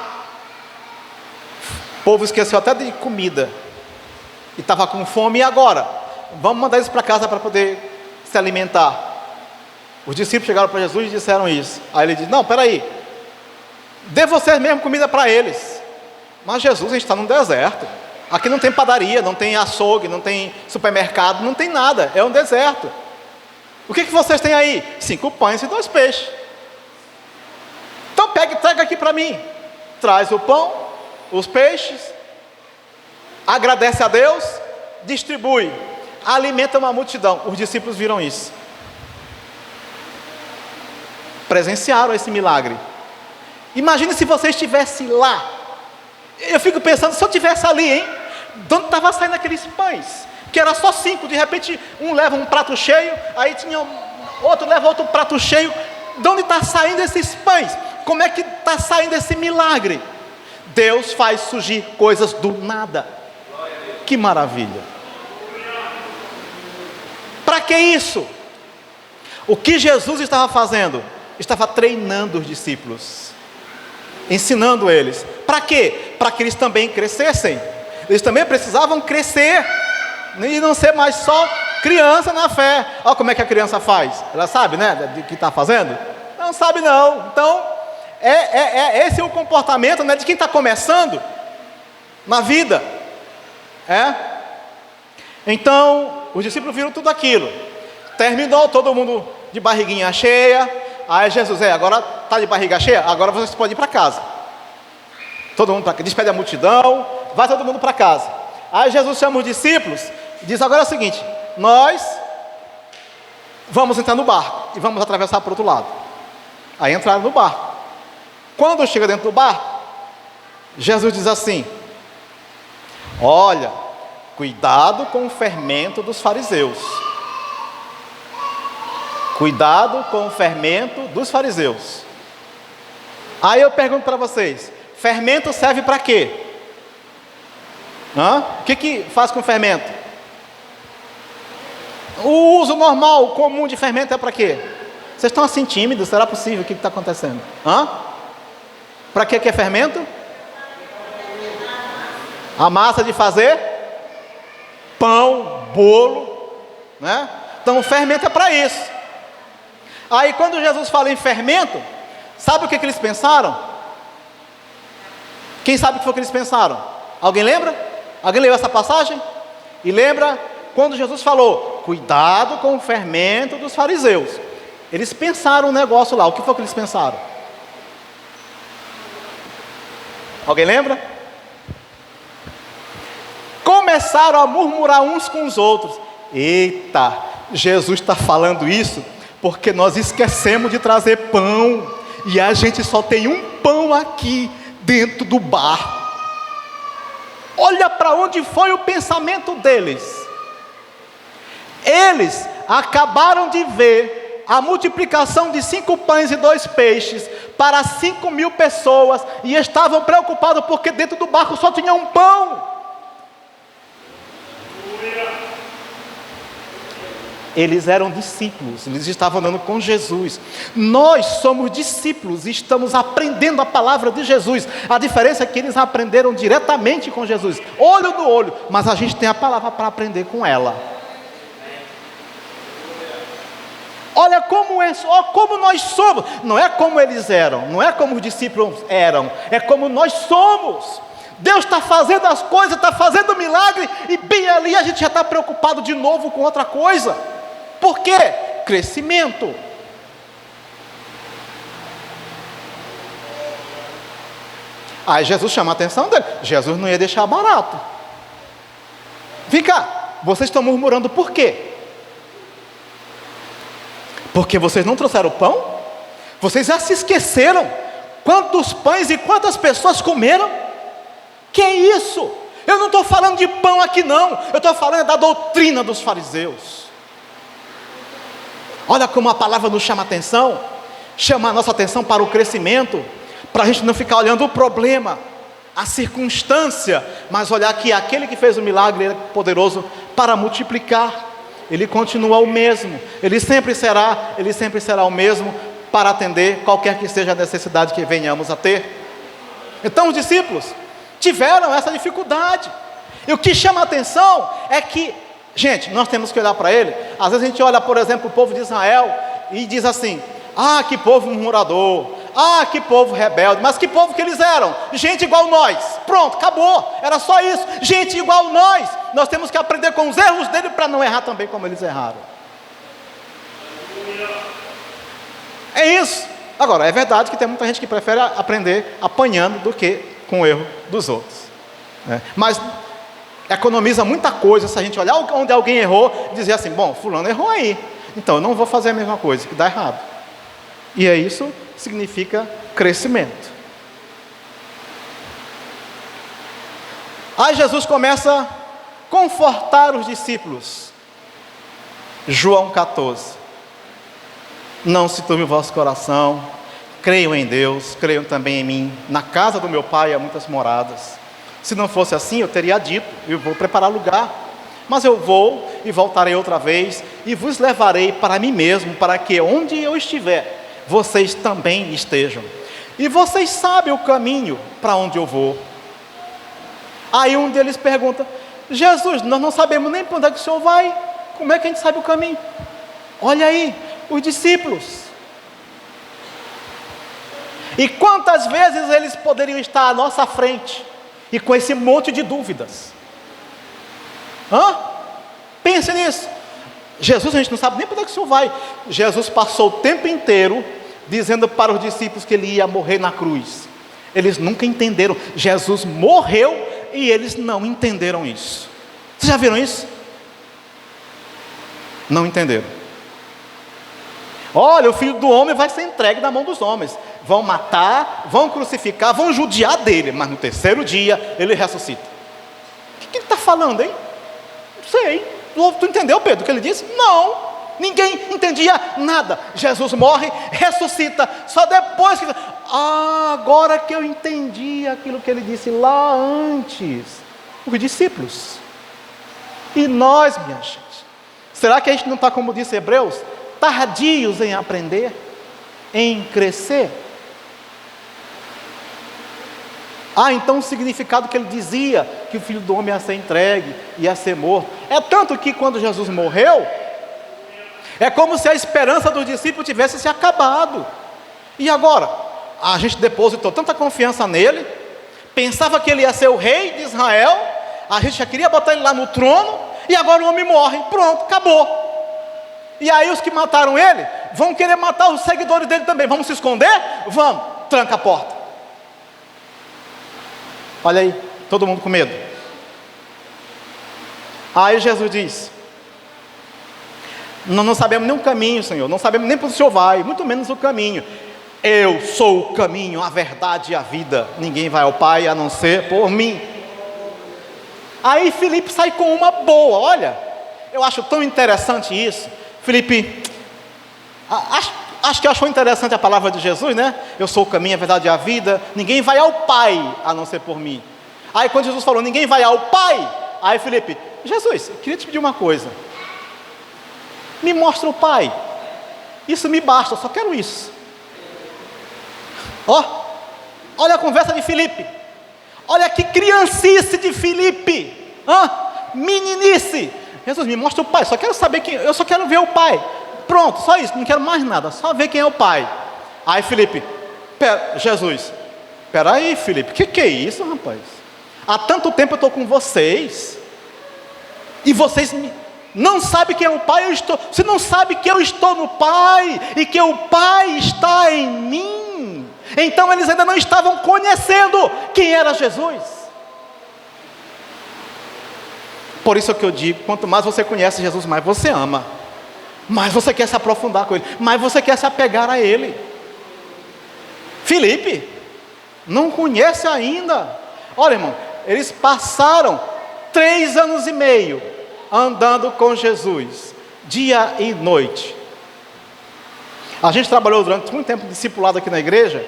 o povo esqueceu até de comida, e estava com fome, e agora? Vamos mandar eles para casa para poder se alimentar. Os discípulos chegaram para Jesus e disseram isso. Aí Ele disse: não, peraí, dê vocês mesmo comida para eles. Mas Jesus, a gente está num deserto, aqui não tem padaria, não tem açougue, não tem supermercado, não tem nada, é um deserto. O que vocês têm aí? 5 pães e 2 peixes. Então pega e traga aqui para mim. Traz o pão, os peixes, agradece a Deus, distribui, alimenta uma multidão. Os discípulos viram isso, presenciaram esse milagre. Imagine se você estivesse lá. Eu fico pensando, se eu estivesse ali, hein? De onde estava saindo aqueles pães? Que era só 5, de repente um leva um prato cheio, aí tinha outro leva outro prato cheio. De onde está saindo esses pães? Como é que está saindo esse milagre? Deus faz surgir coisas do nada. Que maravilha! Para que isso? O que Jesus estava fazendo? Estava treinando os discípulos, ensinando eles. Para quê? Para que eles também crescessem. Eles também precisavam crescer e não ser mais só criança na fé. Olha como é que a criança faz. Ela sabe, né, de que está fazendo? Não sabe não. Então, esse é o comportamento, né, de quem está começando na vida. Então, os discípulos viram tudo aquilo. Terminou, todo mundo de barriguinha cheia. Aí Jesus, agora está de barriga cheia, agora vocês podem ir para casa. Todo mundo para casa, despede a multidão, vai todo mundo para casa. Aí Jesus chama os discípulos e diz: agora é o seguinte, nós vamos entrar no barco e vamos atravessar para o outro lado. Aí entraram no barco. Quando chega dentro do barco, Jesus diz assim: olha, cuidado com o fermento dos fariseus. Cuidado com o fermento dos fariseus. Aí eu pergunto para vocês: fermento serve para quê? O que faz com fermento? O uso normal, comum de fermento é para quê? Vocês estão assim tímidos? Será possível? O que está acontecendo? Para que é fermento? A massa de fazer pão, bolo, né? Então o fermento é para isso. Aí quando Jesus fala em fermento, sabe o que eles pensaram? Quem sabe o que foi que eles pensaram? Alguém lembra? Alguém leu essa passagem? E lembra quando Jesus falou: cuidado com o fermento dos fariseus. Eles pensaram um negócio lá. O que foi que eles pensaram? Alguém lembra? Começaram a murmurar uns com os outros: eita, Jesus está falando isso porque nós esquecemos de trazer pão, e a gente só tem um pão aqui dentro do barco. Olha para onde foi o pensamento deles. Eles acabaram de ver a multiplicação de 5 pães e 2 peixes para 5.000 pessoas, e estavam preocupados porque dentro do barco só tinha um pão. Eles eram discípulos, eles estavam andando com Jesus. Nós somos discípulos e estamos aprendendo a palavra de Jesus. A diferença é que eles aprenderam diretamente com Jesus, olho no olho, mas a gente tem a palavra para aprender com ela. Olha como nós somos. Não é como eles eram, não é como os discípulos eram, é como nós somos. Deus está fazendo as coisas, está fazendo milagre, e bem ali a gente já está preocupado de novo com outra coisa. Por quê? Crescimento. Aí Jesus chama a atenção dele. Jesus não ia deixar barato. Vem cá, vocês estão murmurando por quê? Porque vocês não trouxeram pão? Vocês já se esqueceram quantos pães e quantas pessoas comeram? Que é isso? Eu não estou falando de pão aqui não, eu estou falando da doutrina dos fariseus. Olha como a palavra nos chama a atenção, chama a nossa atenção para o crescimento, para a gente não ficar olhando o problema, a circunstância, mas olhar que aquele que fez o milagre é poderoso para multiplicar. Ele continua o mesmo, ele sempre será o mesmo para atender qualquer que seja a necessidade que venhamos a ter. Então os discípulos tiveram essa dificuldade, e o que chama a atenção é que, gente, nós temos que olhar para ele. Às vezes a gente olha, por exemplo, o povo de Israel e diz assim: que povo murmurador, que povo rebelde. Mas que povo que eles eram? Gente igual nós. Pronto, acabou, era só isso. Gente igual nós. Nós temos que aprender com os erros dele para não errar também como eles erraram. É isso. Agora, é verdade que tem muita gente que prefere aprender apanhando do que com o erro dos outros, mas economiza muita coisa se a gente olhar onde alguém errou e dizer assim: bom, fulano errou aí, então eu não vou fazer a mesma coisa, que dá errado. E isso significa crescimento. Aí Jesus começa a confortar os discípulos. João 14. Não se turbe o vosso coração, creiam em Deus, creiam também em mim. Na casa do meu pai há muitas moradas. Se não fosse assim, eu teria dito, eu vou preparar lugar. Mas eu vou e voltarei outra vez, e vos levarei para mim mesmo, para que onde eu estiver, vocês também estejam. E vocês sabem o caminho para onde eu vou. Aí um deles pergunta: Jesus, nós não sabemos nem para onde é que o Senhor vai. Como é que a gente sabe o caminho? Olha aí, os discípulos. E quantas vezes eles poderiam estar à nossa frente e com esse monte de dúvidas? Pense nisso. Jesus, a gente não sabe nem para onde é que o Senhor vai. Jesus passou o tempo inteiro dizendo para os discípulos que ele ia morrer na cruz. Eles nunca entenderam. Jesus morreu e eles não entenderam isso. Vocês já viram isso? Não entenderam. Olha, o Filho do Homem vai ser entregue na mão dos homens. Vão matar, vão crucificar, vão judiar dele, mas no terceiro dia ele ressuscita. O que ele está falando, hein? Não sei. Tu entendeu, Pedro, o que ele disse? Não. Ninguém entendia nada. Jesus morre, ressuscita. Só depois que... agora que eu entendi aquilo que ele disse lá antes. Os discípulos. E nós, minha gente, será que a gente não está, como disse Hebreus, tardios em aprender, em crescer? Então o significado que ele dizia, que o Filho do Homem ia ser entregue, ia ser morto, é tanto que quando Jesus morreu, é como se a esperança dos discípulos tivesse se acabado. E agora? A gente depositou tanta confiança nele, pensava que ele ia ser o rei de Israel, a gente já queria botar ele lá no trono, e agora o homem morre, pronto, acabou. E aí os que mataram ele, vão querer matar os seguidores dele também. Vamos se esconder? Vamos, tranca a porta. Olha aí, todo mundo com medo. Aí Jesus diz: nós não sabemos nem o caminho, Senhor, não sabemos nem para onde o Senhor vai, muito menos o caminho. Eu sou o caminho, a verdade e a vida. Ninguém vai ao Pai a não ser por mim. Aí Filipe sai com uma boa. Olha, eu acho tão interessante isso. Filipe, acho que achou interessante a palavra de Jesus, né? Eu sou o caminho, a verdade e a vida. Ninguém vai ao Pai a não ser por mim. Aí quando Jesus falou, ninguém vai ao Pai, aí Filipe: Jesus, eu queria te pedir uma coisa. Me mostra o Pai. Isso me basta, eu só quero isso. Olha a conversa de Filipe. Olha que criancice de Filipe. Meninice. Jesus, me mostra o Pai, só quero saber quem, eu só quero ver o Pai. Pronto, só isso, não quero mais nada, só ver quem é o Pai. Aí Filipe: Jesus, peraí Filipe, que é isso, rapaz? Há tanto tempo eu estou com vocês, e vocês não sabem quem é o Pai. Você não sabe que eu estou no Pai, e que o Pai está em mim. Então eles ainda não estavam conhecendo quem era Jesus. Por isso é que eu digo, quanto mais você conhece Jesus, mais você ama, mais você quer se aprofundar com Ele, mais você quer se apegar a Ele. Filipe não conhece ainda. Olha, irmão, eles passaram 3 anos e meio andando com Jesus, dia e noite. A gente trabalhou durante muito tempo discipulado aqui na igreja,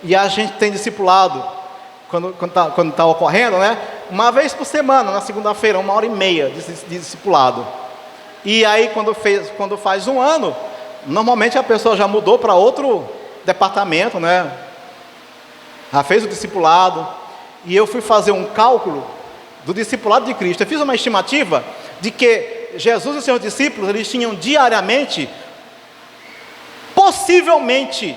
e a gente tem discipulado, quando está ocorrendo, né? Uma vez por semana, na segunda-feira, 1h30 de discipulado. E aí quando faz 1 ano, normalmente a pessoa já mudou para outro departamento, né? Já fez o discipulado. E eu fui fazer um cálculo do discipulado de Cristo. Eu fiz uma estimativa de que Jesus e seus discípulos, eles tinham diariamente, possivelmente,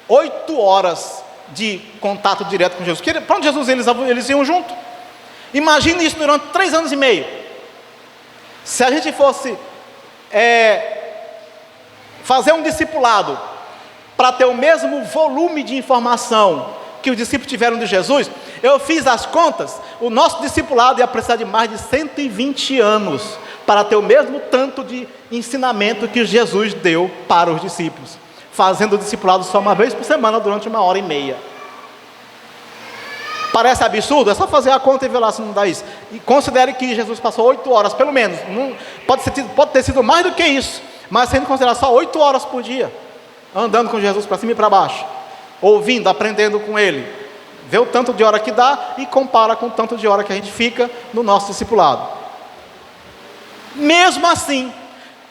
8 horas de contato direto com Jesus. Para onde Jesus eles iam junto? Imagine isso durante 3 anos e meio. Se a gente fosse fazer um discipulado para ter o mesmo volume de informação que os discípulos tiveram de Jesus, eu fiz as contas, o nosso discipulado ia precisar de mais de 120 anos para ter o mesmo tanto de ensinamento que Jesus deu para os discípulos, fazendo o discipulado só uma vez por semana durante 1h30. Parece absurdo? É só fazer a conta e ver lá se não dá isso. E considere que Jesus passou 8 horas, pelo menos. Pode ter sido mais do que isso, Mas se a gente considerar só 8 horas por dia, andando com Jesus para cima e para baixo, ouvindo, aprendendo com Ele, vê o tanto de hora que dá e compara com o tanto de hora que a gente fica no nosso discipulado. Mesmo assim,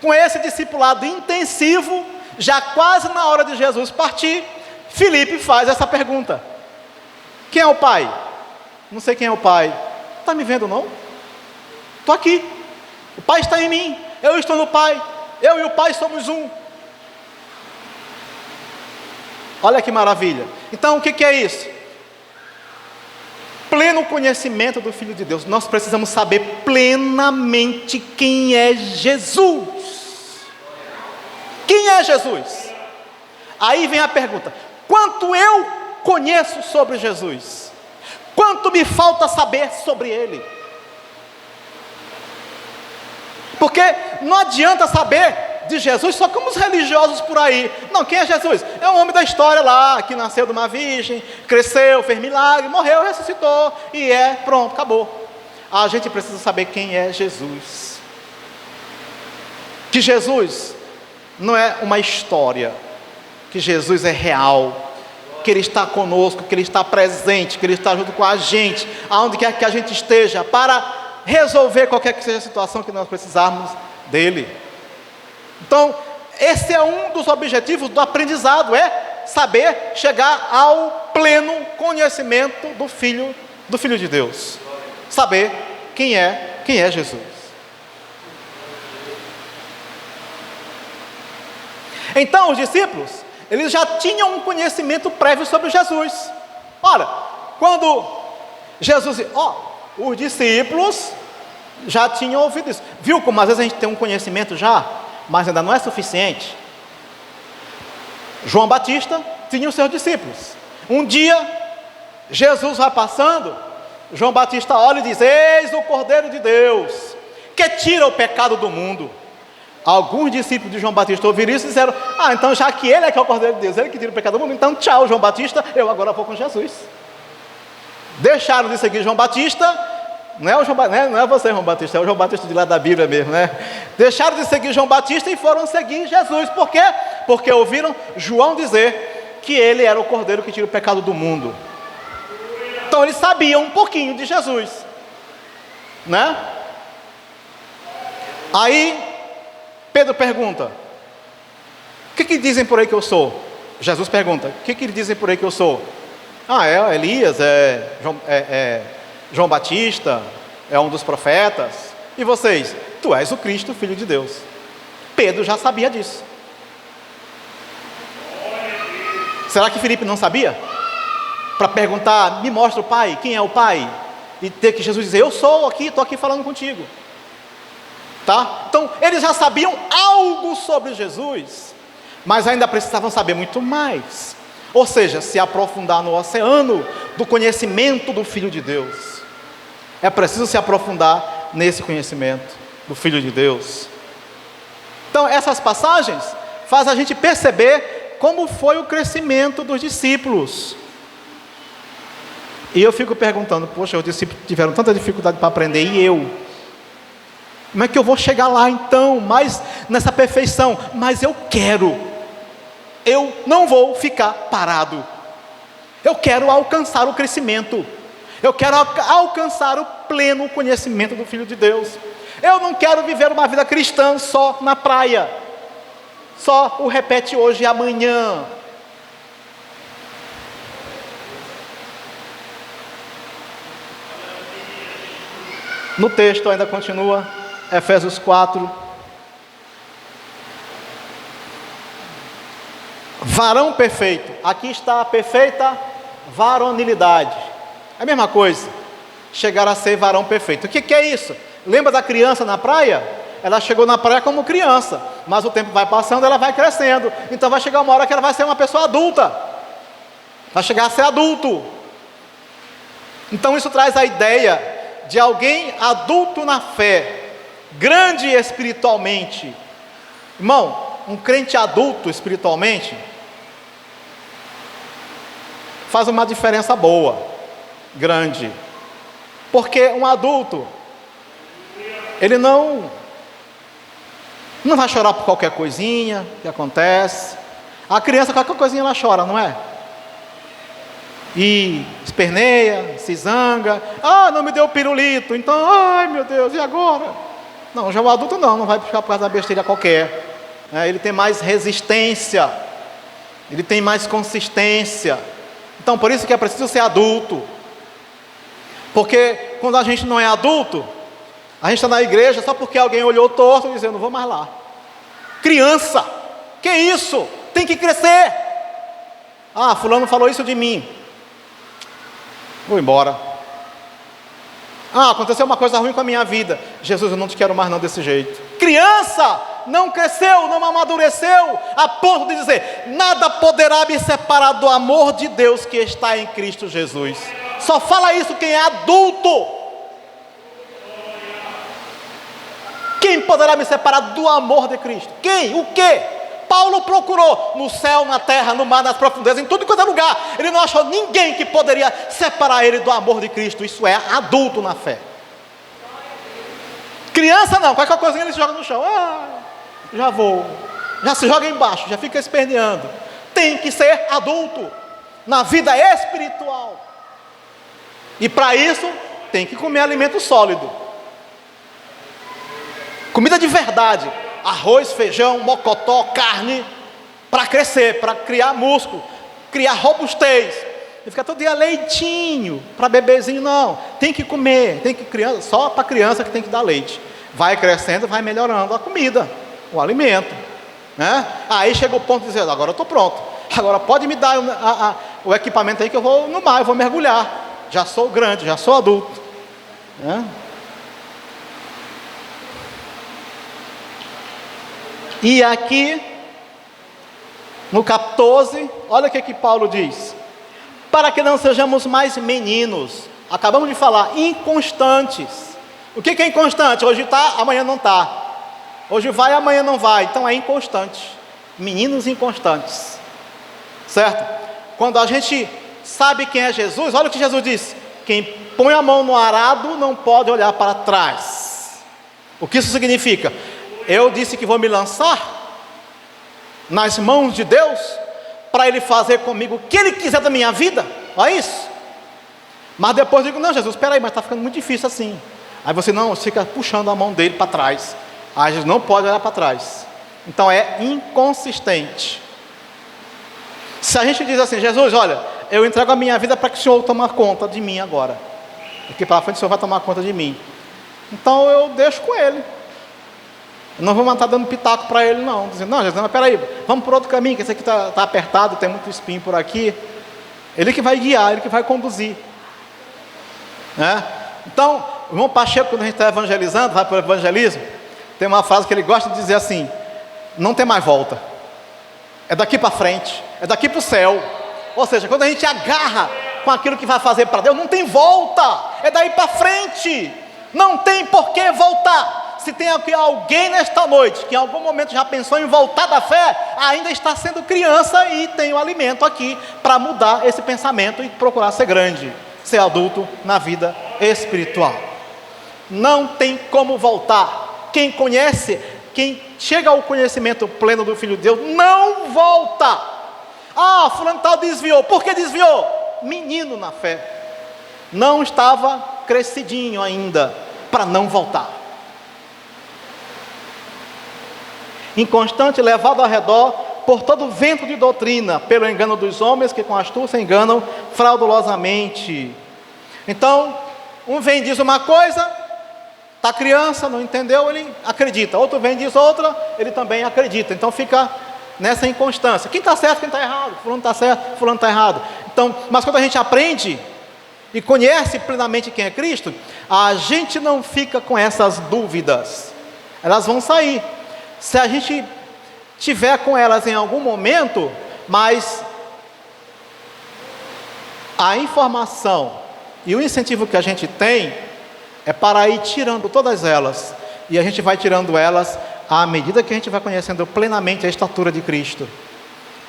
com esse discipulado intensivo, já quase na hora de Jesus partir, Filipe faz essa pergunta: quem é o Pai? Não sei quem é o Pai. Está me vendo não? Estou aqui. O Pai está em mim, eu estou no Pai, eu e o Pai somos um. Olha que maravilha. Então o que é isso? Pleno conhecimento do Filho de Deus. Nós precisamos saber plenamente quem é Jesus. Quem é Jesus? Aí vem a pergunta: quanto eu conheço sobre Jesus? Quanto me falta saber sobre Ele? Porque não adianta saber de Jesus só como os religiosos por aí. Não, quem é Jesus? É um homem da história lá, que nasceu de uma virgem, cresceu, fez milagre, morreu, ressuscitou, e pronto, acabou. A gente precisa saber quem é Jesus. Que Jesus não é uma história, que Jesus é real, que Ele está conosco, que Ele está presente, que Ele está junto com a gente, aonde quer que a gente esteja, para resolver qualquer que seja a situação que nós precisarmos dEle. Então, esse é um dos objetivos do aprendizado, é saber chegar ao pleno conhecimento do Filho de Deus. Saber quem é Jesus. Então, os discípulos, eles já tinham um conhecimento prévio sobre Jesus. Ora, quando Jesus... os discípulos já tinham ouvido isso. Viu como às vezes a gente tem um conhecimento já, mas ainda não é suficiente? João Batista tinha os seus discípulos. Um dia, Jesus vai passando, João Batista olha e diz: eis o Cordeiro de Deus, que tira o pecado do mundo. Alguns discípulos de João Batista ouviram isso e disseram: então já que ele é que é o Cordeiro de Deus, ele que tira o pecado do mundo, então tchau João Batista, eu agora vou com Jesus. Deixaram de seguir João Batista. Não é você, João Batista, é o João Batista de lá da Bíblia mesmo, né? Deixaram de seguir João Batista e foram seguir Jesus. Por quê? Porque ouviram João dizer que ele era o Cordeiro que tira o pecado do mundo. Então eles sabiam um pouquinho de Jesus, né? Aí Pedro pergunta: o que dizem por aí que eu sou? Jesus pergunta: o que dizem por aí que eu sou? É Elias, João Batista, é um dos profetas. E vocês? Tu és o Cristo, Filho de Deus. Pedro já sabia disso. Será que Filipe não sabia? Para perguntar: me mostra o Pai, quem é o Pai? E ter que Jesus dizer: eu sou aqui, estou aqui falando contigo. Tá? Então, eles já sabiam algo sobre Jesus, mas ainda precisavam saber muito mais. Ou seja, se aprofundar no oceano do conhecimento do Filho de Deus. É preciso se aprofundar nesse conhecimento do Filho de Deus. Então, essas passagens fazem a gente perceber como foi o crescimento dos discípulos. E eu fico perguntando: poxa, os discípulos tiveram tanta dificuldade para aprender, e eu? Como é que eu vou chegar lá então, mais nessa perfeição? Mas eu não vou ficar parado. Eu quero alcançar o crescimento. Eu quero alcançar o pleno conhecimento do Filho de Deus. Eu não quero viver uma vida cristã só na praia, só o repete hoje e amanhã. No texto ainda continua, Efésios 4. Varão perfeito. Aqui está a perfeita varonilidade. É a mesma coisa, chegar a ser varão perfeito. O que é isso? Lembra da criança na praia? Ela chegou na praia como criança, mas o tempo vai passando, ela vai crescendo. Então vai chegar uma hora que ela vai ser uma pessoa adulta. Vai chegar a ser adulto. Então isso traz a ideia de alguém adulto na fé, grande espiritualmente. Irmão, um crente adulto espiritualmente faz uma diferença boa, grande. Porque um adulto, ele não Não vai chorar por qualquer coisinha que acontece. A criança, qualquer coisinha ela chora, não é? E esperneia, se zanga. Ah, não me deu pirulito, então, ai meu Deus, e agora? Não, já o adulto não vai puxar por causa da besteira qualquer. Ele tem mais resistência, ele tem mais consistência. Então, por isso que é preciso ser adulto. Porque quando a gente não é adulto, a gente está na igreja só porque alguém olhou torto e dizendo, não vou mais lá. Criança, que isso? Tem que crescer. Ah, fulano falou isso de mim, vou embora. Ah, aconteceu uma coisa ruim com a minha vida. Jesus, eu não te quero mais não desse jeito. Criança, não cresceu, não amadureceu, a ponto de dizer, nada poderá me separar do amor de Deus que está em Cristo Jesus. Só fala isso quem é adulto. Quem poderá me separar do amor de Cristo? Quem? O quê? Paulo procurou no céu, na terra, no mar, nas profundezas, em tudo quanto é lugar. Ele não achou ninguém que poderia separar ele do amor de Cristo. Isso é adulto na fé. Criança não, qualquer coisinha ele se joga no chão. Ah, já vou. Já se joga embaixo, já fica esperneando. Tem que ser adulto na vida espiritual. E para isso, tem que comer alimento sólido. Comida de verdade. Arroz, feijão, mocotó, carne, para crescer, para criar músculo, criar robustez. E fica todo dia leitinho, para bebezinho não. Tem que comer, tem que criança, só para criança que tem que dar leite. Vai crescendo, vai melhorando a comida, o alimento, né? Aí chega o ponto de dizer, agora eu estou pronto. Agora pode me dar o equipamento aí que eu vou no mar, eu vou mergulhar. Já sou grande, já sou adulto, né? E aqui, no 14, olha o que Paulo diz. Para que não sejamos mais meninos, acabamos de falar, inconstantes. O que é inconstante? Hoje está, amanhã não está. Hoje vai, amanhã não vai. Então é inconstante. Meninos inconstantes. Certo? Quando a gente sabe quem é Jesus, olha o que Jesus disse. Quem põe a mão no arado não pode olhar para trás. O que isso significa? Eu disse que vou me lançar nas mãos de Deus para Ele fazer comigo o que Ele quiser da minha vida. Olha isso. Mas depois eu digo, não Jesus, espera aí, mas está ficando muito difícil assim. Aí você não, fica puxando a mão dele para trás. Aí Jesus não pode olhar para trás. Então é inconsistente. Se a gente diz assim, Jesus, olha, eu entrego a minha vida para que o Senhor tome conta de mim agora. Daqui para frente o Senhor vai tomar conta de mim. Então eu deixo com Ele. Eu não vou estar dando pitaco para Ele não. Dizendo, não Jesus, mas peraí, vamos por outro caminho, que esse aqui está apertado, tem muito espinho por aqui. Ele que vai guiar, Ele que vai conduzir. Né? Então, o irmão Pacheco, quando a gente está evangelizando, vai para o evangelismo, tem uma frase que ele gosta de dizer assim, não tem mais volta. É daqui para frente, é daqui para o céu. Ou seja, quando a gente agarra com aquilo que vai fazer para Deus, não tem volta, é daí para frente. Não tem por que voltar. Se tem alguém nesta noite que em algum momento já pensou em voltar da fé, ainda está sendo criança e tem o alimento aqui para mudar esse pensamento e procurar ser grande, ser adulto na vida espiritual. Não tem como voltar. Quem conhece, quem chega ao conhecimento pleno do Filho de Deus, não volta. Ah, fulano tal desviou. Por que desviou? Menino na fé. Não estava crescidinho ainda para não voltar. Inconstante, levado ao redor por todo vento de doutrina, pelo engano dos homens que com astúcia enganam fraudulosamente. Então, um vem e diz uma coisa, está criança, não entendeu, ele acredita. Outro vem e diz outra, ele também acredita. Então fica nessa inconstância. Quem está certo, quem está errado? Fulano está certo, fulano está errado. Então, mas quando a gente aprende e conhece plenamente quem é Cristo, a gente não fica com essas dúvidas. Elas vão sair. Se a gente tiver com elas em algum momento, mas a informação e o incentivo que a gente tem é para ir tirando todas elas, e a gente vai tirando elas à medida que a gente vai conhecendo plenamente a estatura de Cristo,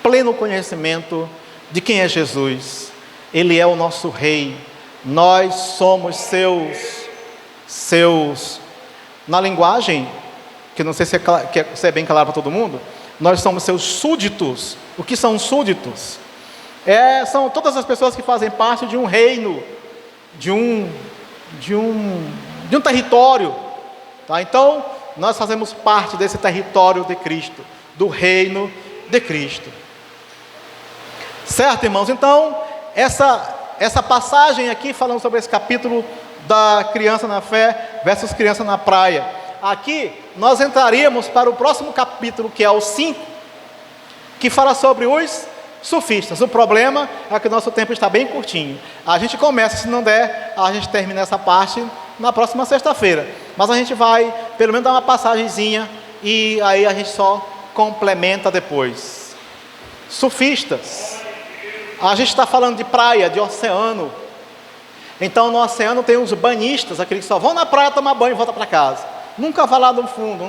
pleno conhecimento de quem é Jesus. Ele é o nosso Rei, nós somos seus. Na linguagem que não sei se é bem claro para todo mundo, nós somos seus súditos. O que são súditos? São todas as pessoas que fazem parte de um reino, de um território. Tá? Então, nós fazemos parte desse território de Cristo, do reino de Cristo. Certo, irmãos? Então, essa passagem aqui, falando sobre esse capítulo da criança na fé versus criança na praia. Aqui, nós entraríamos para o próximo capítulo, que é o 5, que fala sobre os sofistas. O problema é que o nosso tempo está bem curtinho. A gente começa, se não der, a gente termina essa parte na próxima sexta-feira. Mas a gente vai, pelo menos, dar uma passagenzinha e aí a gente só complementa depois. Sofistas. A gente está falando de praia, de oceano. Então, no oceano tem os banhistas, aqueles que só vão na praia tomar banho e voltam para casa. Nunca vai lá no fundo,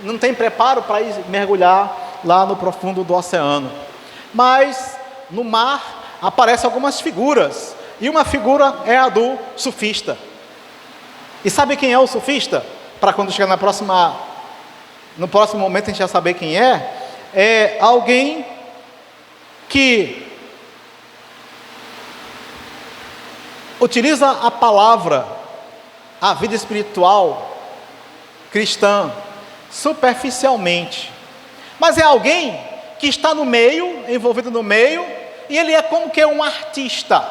não tem preparo para ir mergulhar lá no profundo do oceano. Mas no mar aparecem algumas figuras, e uma figura é a do sofista. E sabe quem é o sofista? Para quando chegar no próximo momento a gente já saber quem é alguém que utiliza a palavra, a vida espiritual cristã, superficialmente. Mas é alguém que está no meio, envolvido no meio, e ele é como que um artista.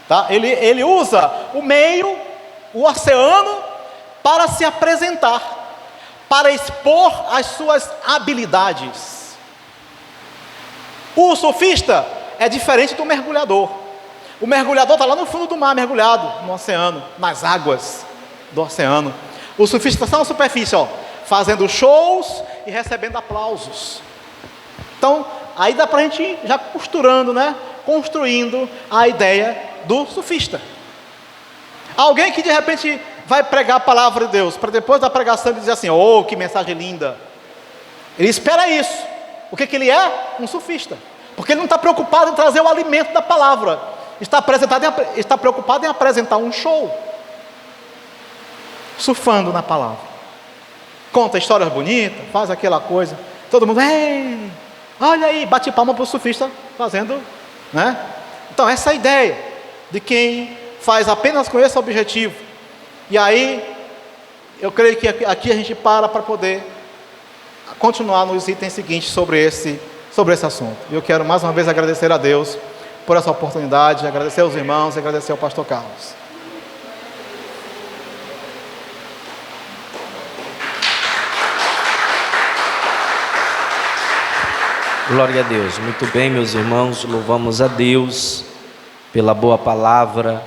Tá? Ele usa o meio, o oceano, para se apresentar, para expor as suas habilidades. O sofista é diferente do mergulhador. O mergulhador está lá no fundo do mar, mergulhado no oceano, nas águas do oceano. O sofista está na superfície, fazendo shows e recebendo aplausos. Então, aí dá para a gente ir já costurando, construindo a ideia do sofista. Alguém que de repente vai pregar a palavra de Deus, para depois da pregação ele dizer assim: oh, que mensagem linda. Ele espera isso. O que ele é? Um sofista. Porque ele não está preocupado em trazer o alimento da palavra. Está preocupado em apresentar um show. Surfando na palavra. Conta histórias bonitas, faz aquela coisa. Todo mundo, ei, olha aí, bate palma para o surfista fazendo, Então, essa é a ideia de quem faz apenas com esse objetivo. E aí, eu creio que aqui a gente para poder continuar nos itens seguintes sobre esse assunto. Eu quero mais uma vez agradecer a Deus por essa oportunidade, agradecer aos irmãos e agradecer ao pastor Carlos. Glória a Deus. Muito bem, meus irmãos, louvamos a Deus pela boa palavra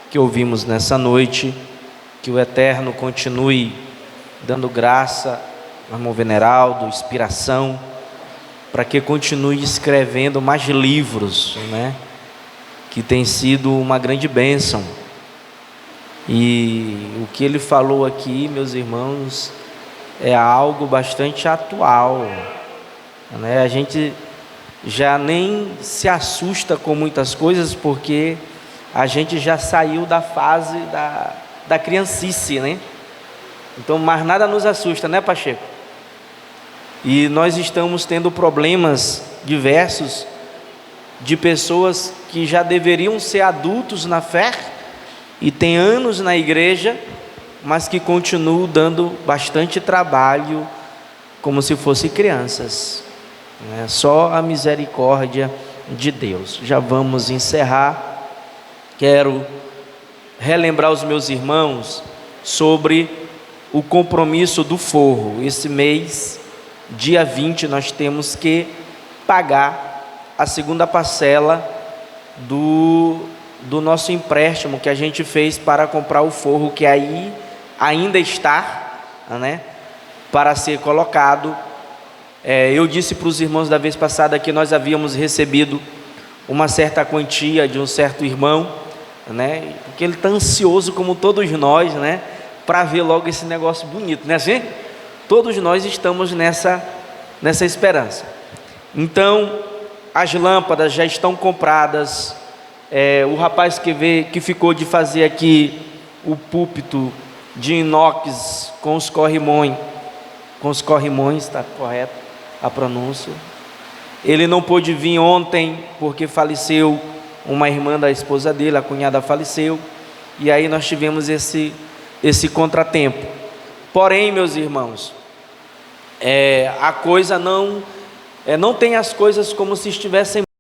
que ouvimos nessa noite. Que o Eterno continue dando graça ao irmão Veneraldo, inspiração, para que continue escrevendo mais livros, que tem sido uma grande bênção. E o que ele falou aqui, meus irmãos, é algo bastante atual. A gente já nem se assusta com muitas coisas, porque a gente já saiu da fase da criancice, Então, mais nada nos assusta, Pacheco? E nós estamos tendo problemas diversos de pessoas que já deveriam ser adultos na fé e têm anos na igreja, mas que continuam dando bastante trabalho como se fossem crianças. Só a misericórdia de Deus. Já vamos encerrar. Quero relembrar os meus irmãos sobre o compromisso do forro. Esse mês, dia 20, nós temos que pagar a segunda parcela do nosso empréstimo que a gente fez para comprar o forro, que aí ainda está, para ser colocado. Eu disse para os irmãos da vez passada que nós havíamos recebido uma certa quantia de um certo irmão, porque ele está ansioso como todos nós, para ver logo esse negócio bonito, assim? Todos nós estamos nessa esperança. Então, as lâmpadas já estão compradas. O rapaz que ficou de fazer aqui o púlpito de inox com os corrimões, com os corrimões, está correto a pronúncia. Ele não pôde vir ontem porque faleceu uma irmã da esposa dele, a cunhada faleceu, e aí nós tivemos esse contratempo. Porém, meus irmãos, a coisa não tem as coisas como se estivessem